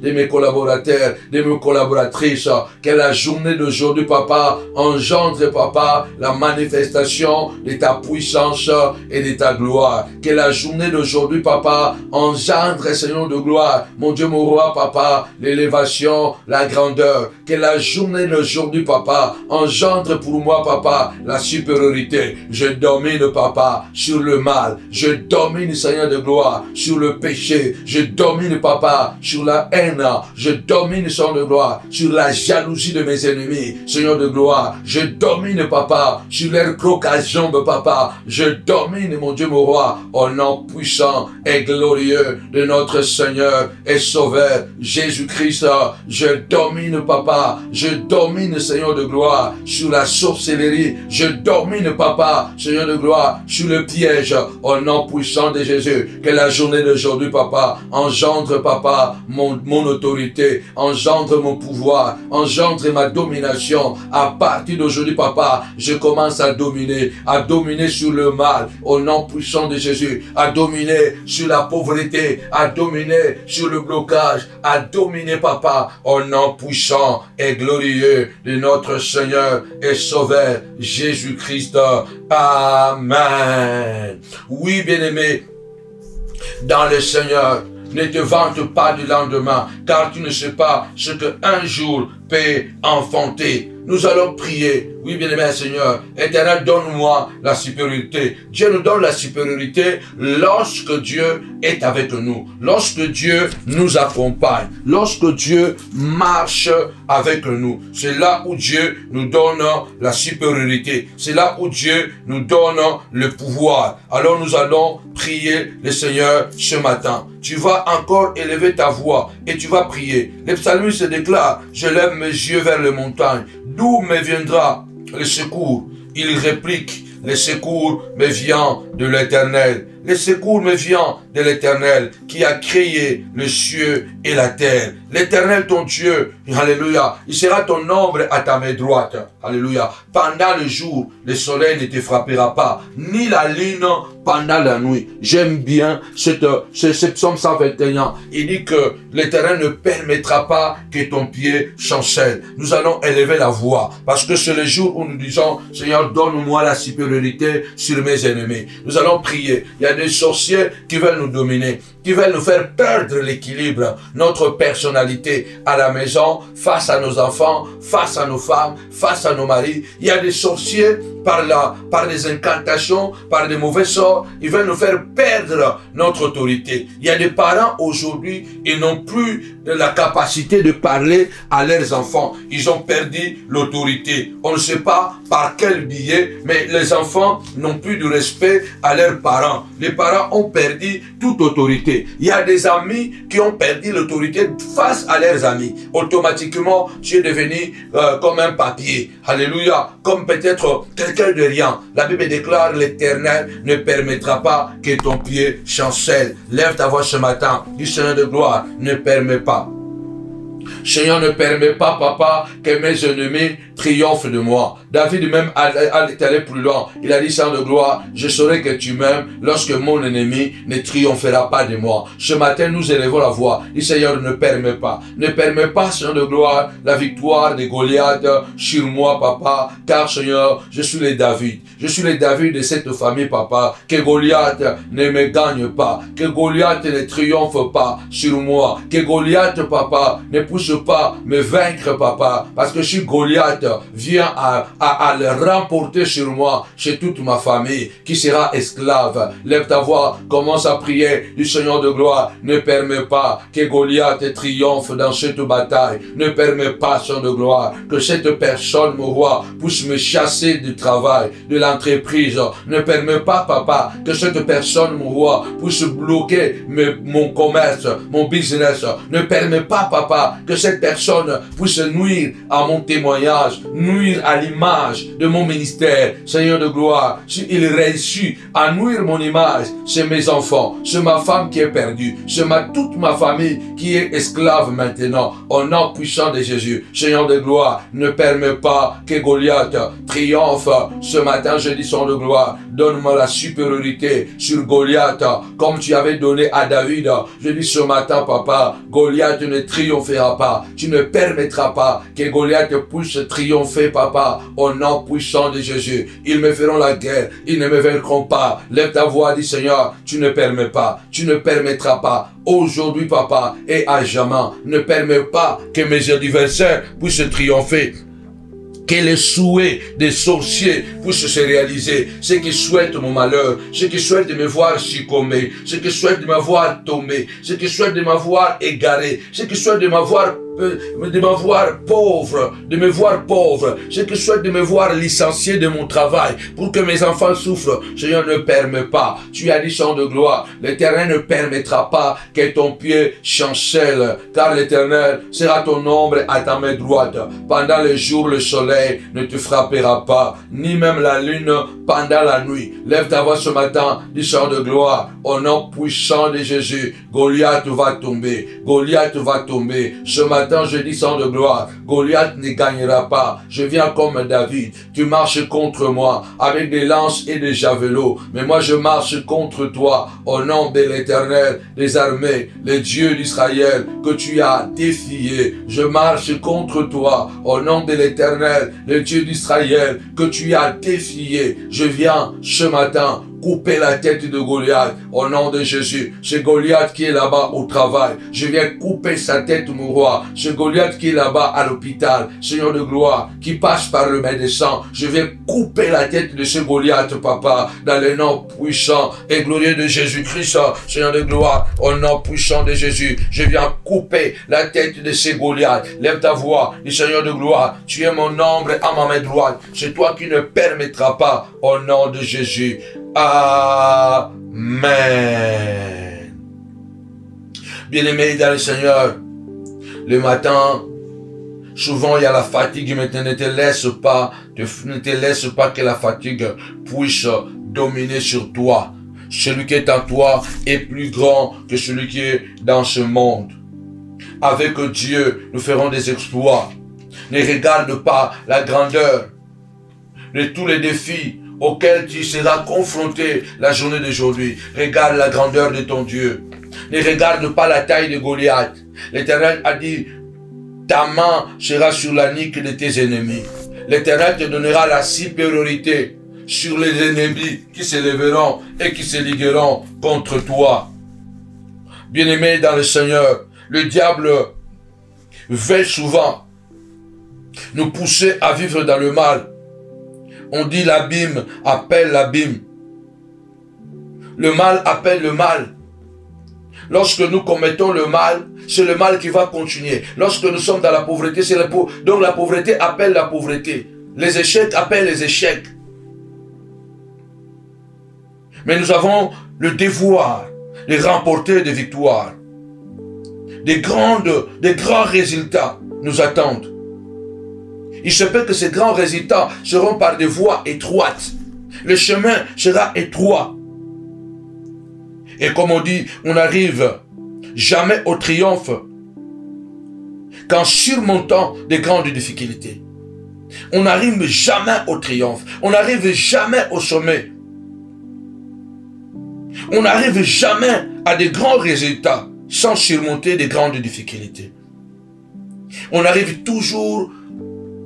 de mes collaborateurs, de mes collaboratrices, que la journée d'aujourd'hui, Papa, engendre, Papa, la manifestation de ta puissance et de ta gloire. Que la journée d'aujourd'hui, Papa, engendre, Seigneur de gloire, mon Dieu, mon Roi, Papa, l'élévation, la grandeur. Que la journée d'aujourd'hui, Papa, engendre pour moi, Papa, la supériorité. Je domine, Papa, sur le mal. Je domine, Seigneur de gloire, sur le péché. Je domine, Papa, sur la haine. Je domine, Seigneur de gloire, sur la jalousie de mes ennemis. Seigneur de gloire, je domine, Papa, sur leur croc-à-jambe, Papa. Je domine, mon Dieu, mon Roi, au nom puissant et glorieux de notre Seigneur et Sauveur, Jésus-Christ. Je domine, Papa. Je domine, Seigneur de gloire, sur la sorcellerie. Je domine, Papa, Seigneur de gloire, sur le piège, au nom puissant de Jésus. Que la journée d'aujourd'hui, Papa, engendre, Papa, mon autorité, engendre mon pouvoir, engendre ma domination. À partir d'aujourd'hui, Papa, je commence à dominer sur le mal, au nom puissant de Jésus, à dominer sur la pauvreté, à dominer sur le blocage, à dominer, Papa, au nom puissant et glorieux de notre Seigneur et Sauveur, Jésus-Christ. Amen. Oui, bien-aimé, dans le Seigneur, ne te vante pas du lendemain, car tu ne sais pas ce qu'un jour peut enfanter. Nous allons prier. Oui, bien-aimé Seigneur, Éternel, donne-moi la supériorité. Dieu nous donne la supériorité lorsque Dieu est avec nous, lorsque Dieu nous accompagne, lorsque Dieu marche avec nous. C'est là où Dieu nous donne la supériorité. C'est là où Dieu nous donne le pouvoir. Alors nous allons prier le Seigneur ce matin. Tu vas encore élever ta voix et tu vas prier. Le psalmiste déclare, je lève mes yeux vers les montagnes. D'où me viendra le secours? Il réplique, le secours me vient de l'Éternel. Le secours me vient de l'Éternel qui a créé le cieux et la terre. L'Éternel ton Dieu, alléluia, il sera ton ombre à ta main droite. Alléluia. Pendant le jour, le soleil ne te frappera pas, ni la lune pendant la nuit. J'aime bien ce psaume 121. Il dit que l'Éternel ne permettra pas que ton pied chancelle. Nous allons élever la voix parce que c'est le jour où nous disons, Seigneur, donne-moi la supériorité sur mes ennemis. Nous allons prier. Il y a des sorciers qui veulent nous dominer, qui veulent nous faire perdre l'équilibre, notre personnalité à la maison, face à nos enfants, face à nos femmes, face à nos maris. Il y a des sorciers par des incantations, par des mauvais sorts, ils veulent nous faire perdre notre autorité. Il y a des parents aujourd'hui, ils n'ont plus la capacité de parler à leurs enfants. Ils ont perdu l'autorité. On ne sait pas par quel biais, mais les enfants n'ont plus de respect à leurs parents. les parents ont perdu toute autorité. Il y a des amis qui ont perdu l'autorité face à leurs amis. Automatiquement, tu es devenu comme un papier. Alléluia. Comme peut-être quelqu'un de rien. La Bible déclare, l'Éternel ne permettra pas que ton pied chancelle. Lève ta voix ce matin. Du Seigneur de gloire, ne permet pas. Seigneur, ne permet pas, papa, que mes ennemis triomphent de moi. David même est allé plus loin. Il a dit, Seigneur de gloire, je saurai que tu m'aimes lorsque mon ennemi ne triomphera pas de moi. Ce matin, nous élevons la voix. Dit, Seigneur, ne permet pas. Ne permet pas, Seigneur de gloire, la victoire de Goliath sur moi, papa. Car, Seigneur, je suis le David. Je suis le David de cette famille, papa. Que Goliath ne me gagne pas. Que Goliath ne triomphe pas sur moi. Que Goliath, papa, ne pousse pas me vaincre, papa. Parce que si Goliath vient à le remporter sur moi, chez toute ma famille, qui sera esclave. Lève ta voix, commence à prier du Seigneur de gloire. Ne permets pas que Goliath triomphe dans cette bataille. Ne permets pas, Seigneur de gloire, que cette personne, mon roi, puisse me chasser du travail, de l'entreprise. Ne permets pas, papa, que cette personne, mon roi, puisse bloquer mon commerce, mon business. Ne permets pas, papa, que cette personne puisse nuire à mon témoignage, nuire à l'image de mon ministère. Seigneur de gloire, s'il réussit à nuire mon image, c'est mes enfants, c'est ma femme qui est perdue, c'est toute ma famille qui est esclave maintenant, au nom puissant de Jésus. Seigneur de gloire, ne permets pas que Goliath triomphe. Ce matin, je dis, Seigneur de gloire, donne-moi la supériorité sur Goliath, comme tu avais donné à David. Je dis ce matin, papa, Goliath ne triomphera pas. Tu ne permettras pas que Goliath puisse triompher, papa, au nom puissant de Jésus. Ils me feront la guerre, ils ne me vaincront pas. Lève ta voix, dis, Seigneur, tu ne permets pas, tu ne permettras pas. Aujourd'hui, papa, et à jamais, ne permets pas que mes adversaires puissent triompher. Que les souhaits des sorciers puissent se réaliser. Ceux qui souhaitent mon malheur, ceux qui souhaitent de me voir succomber, ceux qui souhaitent de me voir tomber, ceux qui souhaitent de me voir égaré, ceux qui souhaitent de me voir pauvre, ceux qui souhaitent de me voir licencié de mon travail, pour que mes enfants souffrent. Seigneur, ne permet pas. Tu as dit, Seigneur de gloire, l'Éternel ne permettra pas que ton pied chancelle, car l'Éternel sera ton ombre à ta main droite. Pendant le jour, le soleil ne te frappera pas, ni même la lune pendant la nuit. Lève ta voix ce matin, dis, Seigneur de gloire, au nom puissant de Jésus. Goliath va tomber, Goliath va tomber. Ce matin, je dis, Seigneur de gloire, Goliath ne gagnera pas. Je viens comme David. Tu marches contre moi avec des lances et des javelots. Mais moi, je marche contre toi au nom de l'Éternel des armées, le Dieu d'Israël que tu as défié. Je marche contre toi au nom de l'Éternel, le Dieu d'Israël que tu as défié. Je viens ce matin couper la tête de Goliath au nom de Jésus. C'est Goliath qui est là-bas au travail. Je viens couper sa tête, mon roi. C'est Goliath qui est là-bas à l'hôpital. Seigneur de gloire, qui passe par le médecin. Je viens couper la tête de ce Goliath, papa, dans le nom puissant et glorieux de Jésus-Christ. Seigneur de gloire, au nom puissant de Jésus, je viens couper la tête de ce Goliath. Lève ta voix, dis, Seigneur de gloire, tu es mon ombre à ma main droite. C'est toi qui ne permettras pas au nom de Jésus. Amen. Bien-aimé dans le Seigneur, le matin, souvent il y a la fatigue, mais ne te laisse pas que la fatigue puisse dominer sur toi. Celui qui est en toi est plus grand que celui qui est dans ce monde. Avec Dieu, nous ferons des exploits. Ne regarde pas la grandeur de tous les défis auquel tu seras confronté la journée d'aujourd'hui. Regarde la grandeur de ton Dieu. Ne regarde pas la taille de Goliath. L'Éternel a dit, ta main sera sur la nuque de tes ennemis. L'Éternel te donnera la supériorité sur les ennemis qui se lèveront et qui se ligueront contre toi. Bien-aimé dans le Seigneur, le diable veut souvent nous pousser à vivre dans le mal. On dit l'abîme appelle l'abîme. Le mal appelle le mal. Lorsque nous commettons le mal, c'est le mal qui va continuer. Lorsque nous sommes dans la pauvreté, c'est la pauvreté. Donc la pauvreté appelle la pauvreté. Les échecs appellent les échecs. Mais nous avons le devoir de remporter des victoires. Des grands résultats nous attendent. Il se peut que ces grands résultats seront par des voies étroites. Le chemin sera étroit. Et comme on dit, on n'arrive jamais au triomphe qu'en surmontant des grandes difficultés. On n'arrive jamais au triomphe. On n'arrive jamais au sommet. On n'arrive jamais à des grands résultats sans surmonter des grandes difficultés. On arrive toujours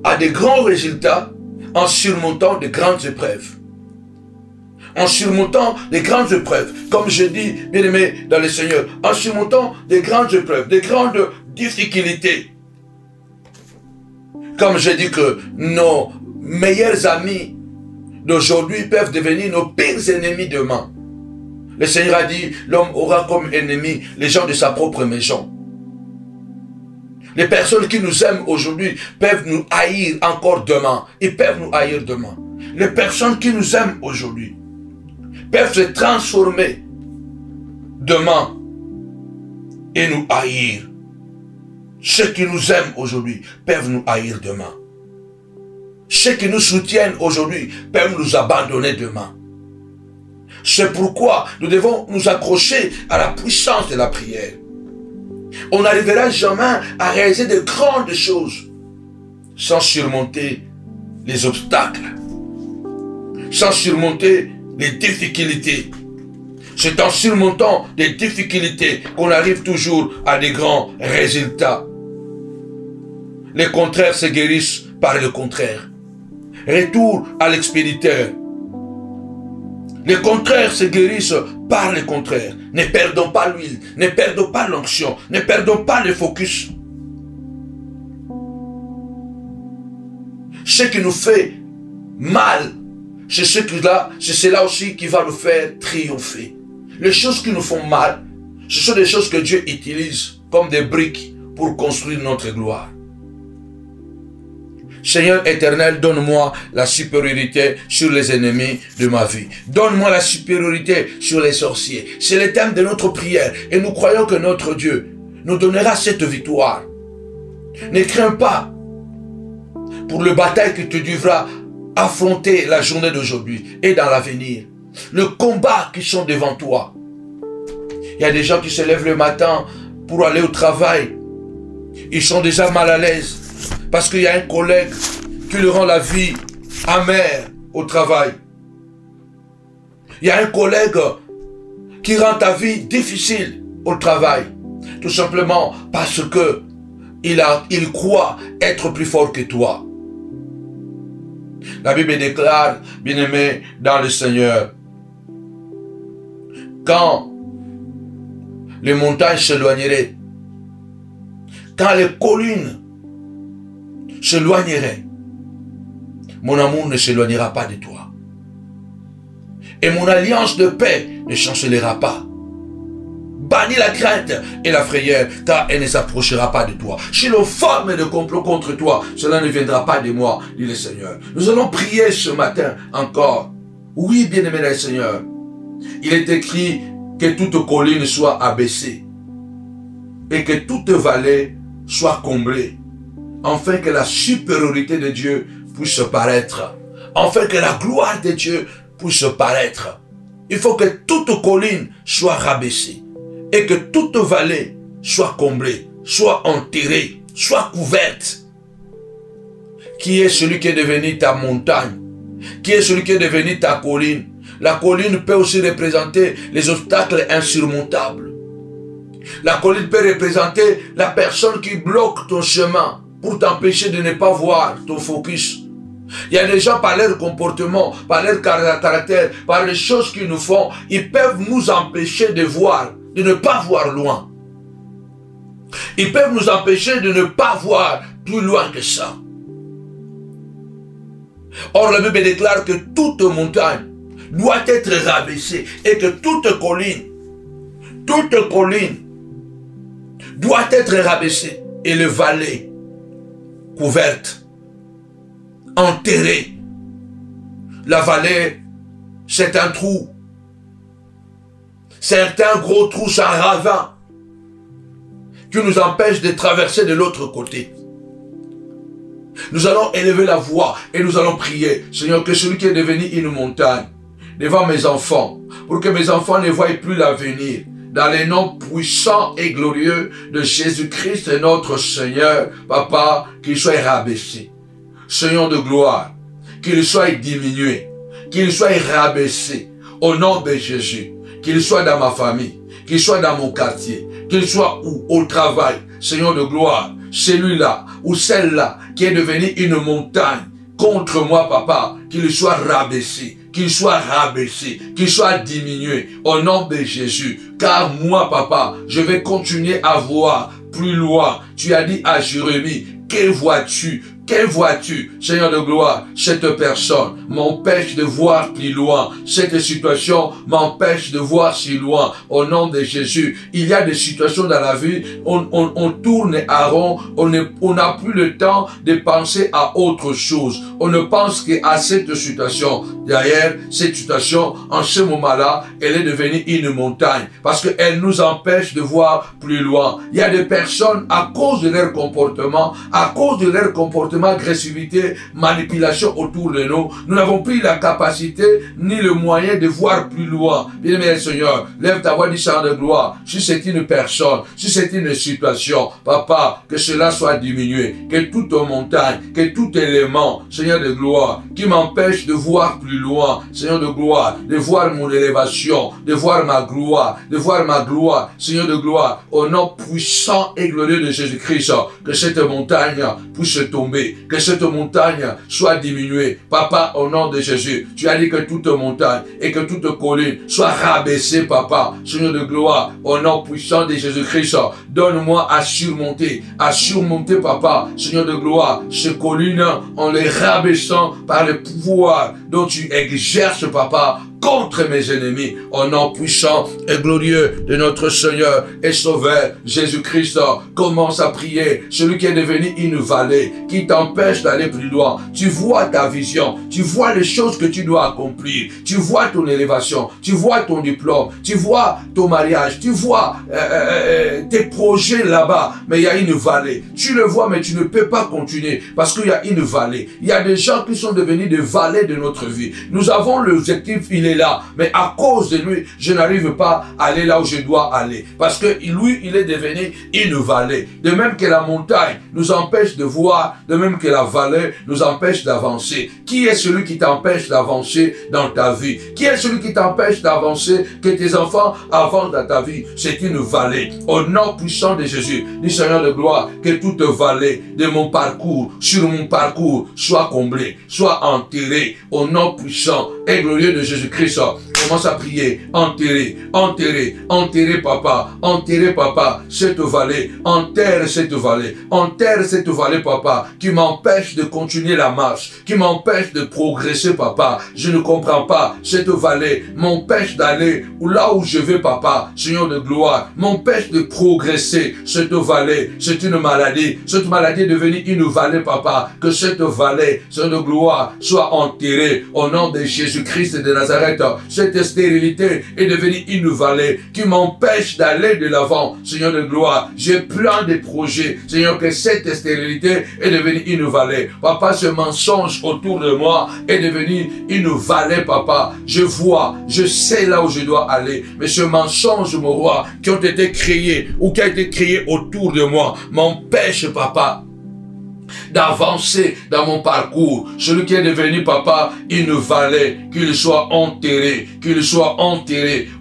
à des grands résultats en surmontant de grandes épreuves. En surmontant des grandes épreuves. Comme je dis, bien aimé dans le Seigneur, en surmontant des grandes épreuves, des grandes difficultés. Comme je dis que nos meilleurs amis d'aujourd'hui peuvent devenir nos pires ennemis demain. Le Seigneur a dit, l'homme aura comme ennemi les gens de sa propre maison. Les personnes qui nous aiment aujourd'hui peuvent nous haïr encore demain. Ils peuvent nous haïr demain. Les personnes qui nous aiment aujourd'hui peuvent se transformer demain et nous haïr. Ceux qui nous aiment aujourd'hui peuvent nous haïr demain. Ceux qui nous soutiennent aujourd'hui peuvent nous abandonner demain. C'est pourquoi nous devons nous accrocher à la puissance de la prière. On n'arrivera jamais à réaliser de grandes choses sans surmonter les obstacles, sans surmonter les difficultés. C'est en surmontant les difficultés qu'on arrive toujours à des grands résultats. Les contraires se guérissent par le contraire. Retour à l'expéditeur. Les contraires se guérissent par le contraire. Ne perdons pas l'huile, ne perdons pas l'onction, ne perdons pas le focus. Ce qui nous fait mal, c'est cela aussi qui va nous faire triompher. Les choses qui nous font mal, ce sont des choses que Dieu utilise comme des briques pour construire notre gloire. Seigneur éternel, donne-moi la supériorité sur les ennemis de ma vie. Donne-moi la supériorité sur les sorciers. C'est le thème de notre prière. Et nous croyons que notre Dieu nous donnera cette victoire. Ne crains pas pour le bataille que tu devras affronter la journée d'aujourd'hui et dans l'avenir. Le combat qui sont devant toi. Il y a des gens qui se lèvent le matin pour aller au travail. Ils sont déjà mal à l'aise. Parce qu'il y a un collègue qui leur rend la vie amère au travail. Il y a un collègue qui rend ta vie difficile au travail. Tout simplement parce que il croit être plus fort que toi. La Bible déclare, bien-aimé dans le Seigneur, quand les montagnes s'éloigneraient, quand les collines s'éloignerait, mon amour ne s'éloignera pas de toi. Et mon alliance de paix ne chancellera pas. Bannis la crainte et la frayeur, car elle ne s'approchera pas de toi. Si l'on forme de complot contre toi, cela ne viendra pas de moi, dit le Seigneur. Nous allons prier ce matin encore. Oui, bien-aimé le Seigneur. Il est écrit que toute colline soit abaissée et que toute vallée soit comblée, afin que la supériorité de Dieu puisse paraître, afin que la gloire de Dieu puisse paraître. Il faut que toute colline soit rabaissée et que toute vallée soit comblée, soit enterrée, soit couverte. Qui est celui qui est devenu ta montagne? Qui est celui qui est devenu ta colline? La colline peut aussi représenter les obstacles insurmontables. La colline peut représenter la personne qui bloque ton chemin pour t'empêcher de ne pas voir ton focus. Il y a des gens, par leur comportement, par leur caractère, par les choses qu'ils nous font, ils peuvent nous empêcher de voir, de ne pas voir loin. Ils peuvent nous empêcher de ne pas voir plus loin que ça. Or, la Bible déclare que toute montagne doit être rabaissée et que toute colline doit être rabaissée et les vallées couverte, enterrée. La vallée, c'est un trou Certains gros trous sans ravin qui nous empêchent de traverser de l'autre côté. Nous allons élever la voix et nous allons prier. Seigneur, que celui qui est devenu une montagne devant mes enfants, pour que mes enfants ne voient plus l'avenir, dans les noms puissants et glorieux de Jésus-Christ notre Seigneur, Papa, qu'il soit rabaissé. Seigneur de gloire, qu'il soit diminué, qu'il soit rabaissé, au nom de Jésus, qu'il soit dans ma famille, qu'il soit dans mon quartier, qu'il soit où, au travail, Seigneur de gloire, celui-là ou celle-là qui est devenu une montagne contre moi, Papa, qu'il soit rabaissé, qu'il soit rabaissé, qu'il soit diminué au nom de Jésus. Car moi, Papa, je vais continuer à voir plus loin. Tu as dit à Jérémie, que vois-tu? Que vois-tu, Seigneur de gloire? Cette personne m'empêche de voir plus loin. Cette situation m'empêche de voir si loin. Au nom de Jésus, il y a des situations dans la vie, on tourne à rond, on n'a plus le temps de penser à autre chose. On ne pense qu'à cette situation. Derrière cette situation, en ce moment-là, elle est devenue une montagne parce qu'elle nous empêche de voir plus loin. Il y a des personnes, à cause de leur comportement, agressivité, manipulation autour de nous, nous n'avons plus la capacité ni le moyen de voir plus loin. Bien-aimé Seigneur, lève ta voix, dis chant de gloire. Si c'est une personne, si c'est une situation, Papa, que cela soit diminué, que toute montagne, que tout élément, Seigneur de gloire, qui m'empêche de voir plus loin, Seigneur de gloire, de voir mon élévation, de voir ma gloire, Seigneur de gloire, au nom puissant et glorieux de Jésus-Christ, que cette montagne puisse tomber, que cette montagne soit diminuée. Papa, au nom de Jésus, tu as dit que toute montagne et que toute colline soit rabaissée, Papa, Seigneur de gloire, au nom puissant de Jésus-Christ, donne-moi à surmonter, Papa, Seigneur de gloire, ces collines en les rabaissant par le pouvoir dont tu exerces, Papa, contre mes ennemis, au nom puissant et glorieux de notre Seigneur et Sauveur Jésus-Christ. Commence à prier, celui qui est devenu une vallée, qui t'empêche d'aller plus loin. Tu vois ta vision, tu vois les choses que tu dois accomplir, tu vois ton élévation, tu vois ton diplôme, tu vois ton mariage, tu vois tes projets là-bas, mais il y a une vallée. Tu le vois, mais tu ne peux pas continuer parce qu'il y a une vallée. Il y a des gens qui sont devenus des vallées de notre vie. Nous avons l'objectif, il est là, mais à cause de lui, je n'arrive pas à aller là où je dois aller, parce que lui, il est devenu une vallée. De même que la montagne nous empêche de voir, de même que la vallée nous empêche d'avancer. Qui est celui qui t'empêche d'avancer dans ta vie? Qui est celui qui t'empêche d'avancer, que tes enfants avancent dans ta vie? C'est une vallée. Au nom puissant de Jésus, dis Seigneur de gloire, que toute vallée de mon parcours, sur mon parcours, soit comblée, soit enterrée. Au nom puissant et glorieux de Jésus-Christ, commence à prier. Enterrer, Papa, cette vallée. Enterre cette vallée, Papa, qui m'empêche de continuer la marche, qui m'empêche de progresser, Papa. Je ne comprends pas. Cette vallée m'empêche d'aller là où je vais, Papa, Seigneur de gloire, m'empêche de progresser. Cette vallée, c'est une maladie. Cette maladie est devenue une vallée, Papa. Que cette vallée, Seigneur de gloire, soit enterrée au nom de Jésus-Christ de Nazareth. Cette stérilité est devenue une vallée qui m'empêche d'aller de l'avant. Seigneur de gloire, j'ai plein de projets. Seigneur, que cette stérilité est devenue une vallée. Papa, ce mensonge autour de moi est devenu une vallée, Papa. Je vois, je sais là où je dois aller. Mais ce mensonge, mon roi, qui ont été créés ou qui a été créé autour de moi, m'empêche, Papa, d'avancer dans mon parcours. Celui qui est devenu, Papa, une vallée, qu'il soit enterré,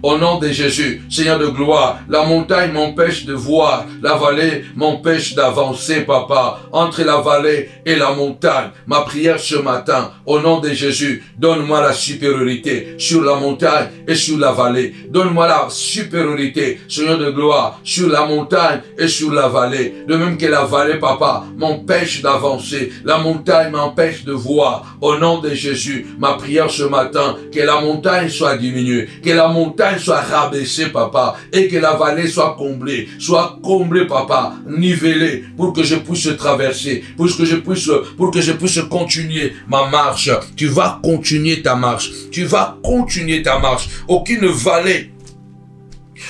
au nom de Jésus. Seigneur de gloire, la montagne m'empêche de voir, la vallée m'empêche d'avancer, Papa. Entre la vallée et la montagne, ma prière ce matin, au nom de Jésus, donne-moi la supériorité sur la montagne et sur la vallée. Donne-moi la supériorité, Seigneur de gloire, sur la montagne et sur la vallée. De même que la vallée, Papa, m'empêche d'avancer. La montagne m'empêche de voir. Au nom de Jésus, ma prière ce matin, que la montagne soit diminuée, que la montagne soit rabaissée, Papa, et que la vallée soit comblée, Papa, nivelée, pour que je puisse traverser, pour que je puisse continuer ma marche. Tu vas continuer ta marche. Aucune vallée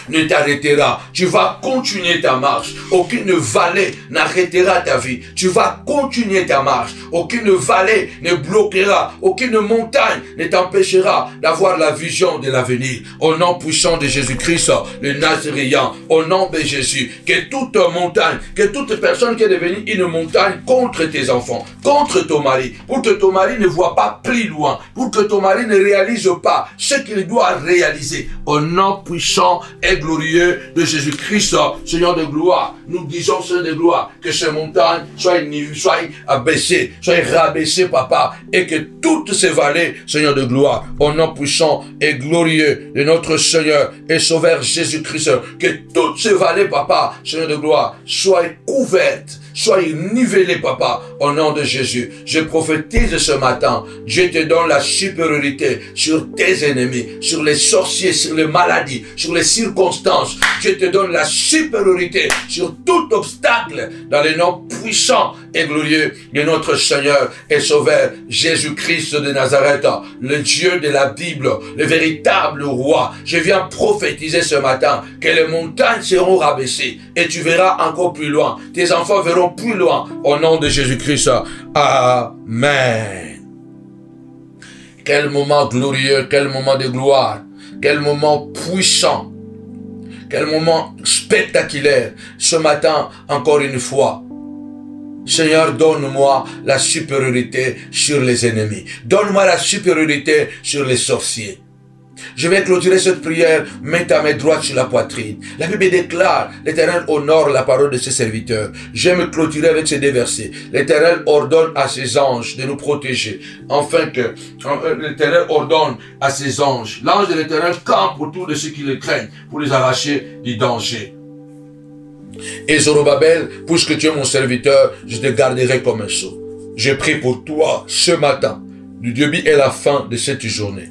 ne t'arrêtera. Tu vas continuer ta marche. Aucune vallée n'arrêtera ta vie. Tu vas continuer ta marche. Aucune vallée ne bloquera. Aucune montagne ne t'empêchera d'avoir la vision de l'avenir. Au nom puissant de Jésus-Christ, le Nazaréen, au nom de Jésus, que toute montagne, que toute personne qui est devenue une montagne contre tes enfants, contre ton mari, pour que ton mari ne voit pas plus loin, pour que ton mari ne réalise pas ce qu'il doit réaliser. Au nom puissant et glorieux de Jésus-Christ, Seigneur de gloire, nous disons, Seigneur de gloire, que ces montagnes soient abaissées, soient rabaissées, papa, et que toutes ces vallées, Seigneur de gloire, au nom puissant et glorieux de notre Seigneur et Sauveur Jésus-Christ, que toutes ces vallées, papa, Seigneur de gloire, soient couvertes, soient nivelées, papa, au nom de Jésus. Je prophétise ce matin, Dieu te donne la supériorité sur tes ennemis, sur les sorciers, sur les maladies, sur les circonstances. Dieu te donne la supériorité sur tout obstacle dans le nom puissant et glorieux de notre Seigneur et Sauveur Jésus-Christ de Nazareth, le Dieu de la Bible, le véritable roi. Je viens prophétiser ce matin que les montagnes seront rabaissées et tu verras encore plus loin. Tes enfants verront plus loin au nom de Jésus-Christ. Amen. Quel moment glorieux, quel moment de gloire, quel moment puissant, quel moment spectaculaire. Ce matin, encore une fois, Seigneur, donne-moi la supériorité sur les ennemis. Donne-moi la supériorité sur les sorciers. Je vais clôturer cette prière, mets ta main droite sur la poitrine. La Bible déclare, l'Éternel honore la parole de ses serviteurs. Je vais me clôturer avec ces deux versets. L'Éternel ordonne à ses anges de nous protéger, afin que l'Éternel ordonne à ses anges. L'ange de l'Éternel campe autour de ceux qui le craignent pour les arracher du danger. Et Zorobabel, puisque tu es mon serviteur, je te garderai comme un sceau. Je prie pour toi ce matin, du début et la fin de cette journée.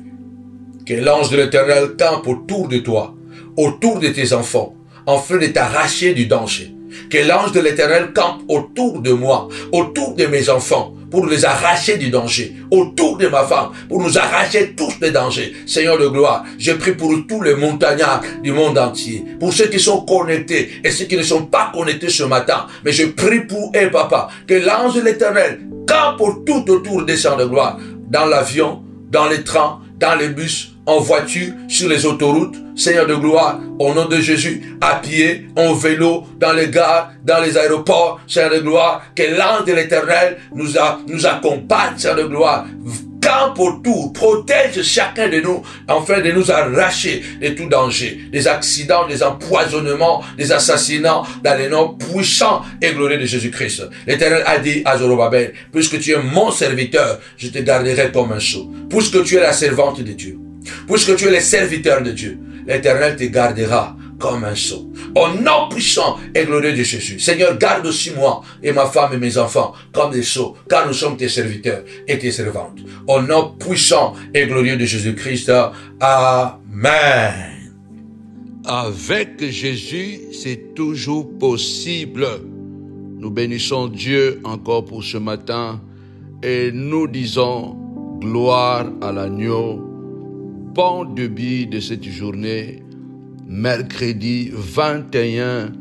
Que l'ange de l'Éternel campe autour de toi, autour de tes enfants, afin de t'arracher du danger. Que l'ange de l'Éternel campe autour de moi, autour de mes enfants, pour les arracher du danger, autour de ma femme, pour nous arracher tous des dangers. Seigneur de gloire, je prie pour tous les montagnards du monde entier, pour ceux qui sont connectés et ceux qui ne sont pas connectés ce matin. Mais je prie pour eux, papa, que l'ange de l'Éternel campe tout autour des Seigneurs de gloire, dans l'avion, dans les trains, dans les bus, en voiture, sur les autoroutes, Seigneur de gloire, au nom de Jésus, à pied, en vélo, dans les gares, dans les aéroports, Seigneur de gloire, que l'ange de l'Éternel nous accompagne, Seigneur de gloire, campe autour, protège chacun de nous, afin de nous arracher de tout danger, des accidents, des empoisonnements, des assassinats, dans le nom puissant et glorieux de Jésus-Christ. L'Éternel a dit à Zorobabel, puisque tu es mon serviteur, je te garderai comme un sceau. Puisque tu es la servante de Dieu, puisque tu es le serviteur de Dieu, l'Éternel te gardera comme un sceau. Au nom puissant et glorieux de Jésus. Seigneur, garde aussi moi et ma femme et mes enfants comme des sceaux, car nous sommes tes serviteurs et tes servantes. Au nom puissant et glorieux de Jésus-Christ. Amen. Avec Jésus, c'est toujours possible. Nous bénissons Dieu encore pour ce matin et nous disons gloire à l'agneau. Bon début de cette journée, mercredi 21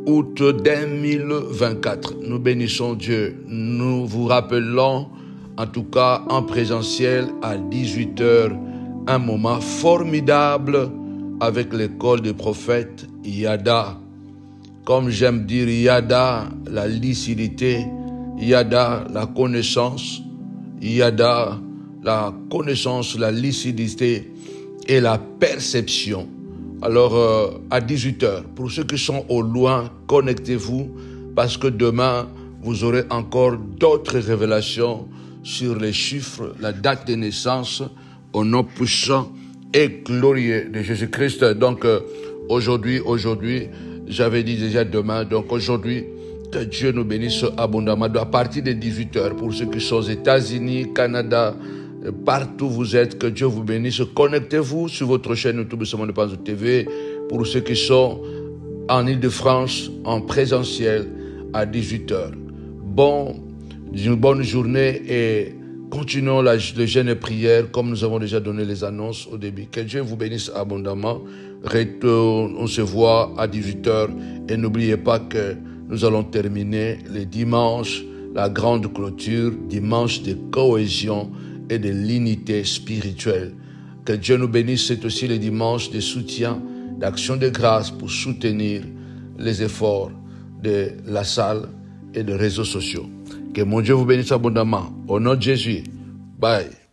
août 2024. Nous bénissons Dieu. Nous vous rappelons, en tout cas en présentiel, à 18h, un moment formidable avec l'école des prophètes Yada. Comme j'aime dire Yada, la lucidité, Yada, la connaissance, Yada, la connaissance, la lucidité et la perception. Alors, à 18h, pour ceux qui sont au loin, connectez-vous, parce que demain, vous aurez encore d'autres révélations sur les chiffres, la date de naissance, au nom puissant et glorieux de Jésus-Christ. Donc, aujourd'hui, j'avais dit déjà demain, donc aujourd'hui, que Dieu nous bénisse abondamment. À partir de 18h, pour ceux qui sont aux États-Unis, Canada, partout où vous êtes, que Dieu vous bénisse. Connectez-vous sur votre chaîne YouTube Simon de Panzo TV. Pour ceux qui sont en Île-de-France, en présentiel, à 18h. Une bonne journée et Continuons le jeûne et prière comme nous avons déjà donné les annonces au début. Que Dieu vous bénisse abondamment. On se voit à 18h et n'oubliez pas que nous allons terminer les dimanches, la grande clôture, dimanche de cohésion et de l'unité spirituelle. Que Dieu nous bénisse, c'est aussi le dimanche de soutien, d'action de grâce pour soutenir les efforts de la salle et des réseaux sociaux. Que mon Dieu vous bénisse abondamment. Au nom de Jésus. Bye.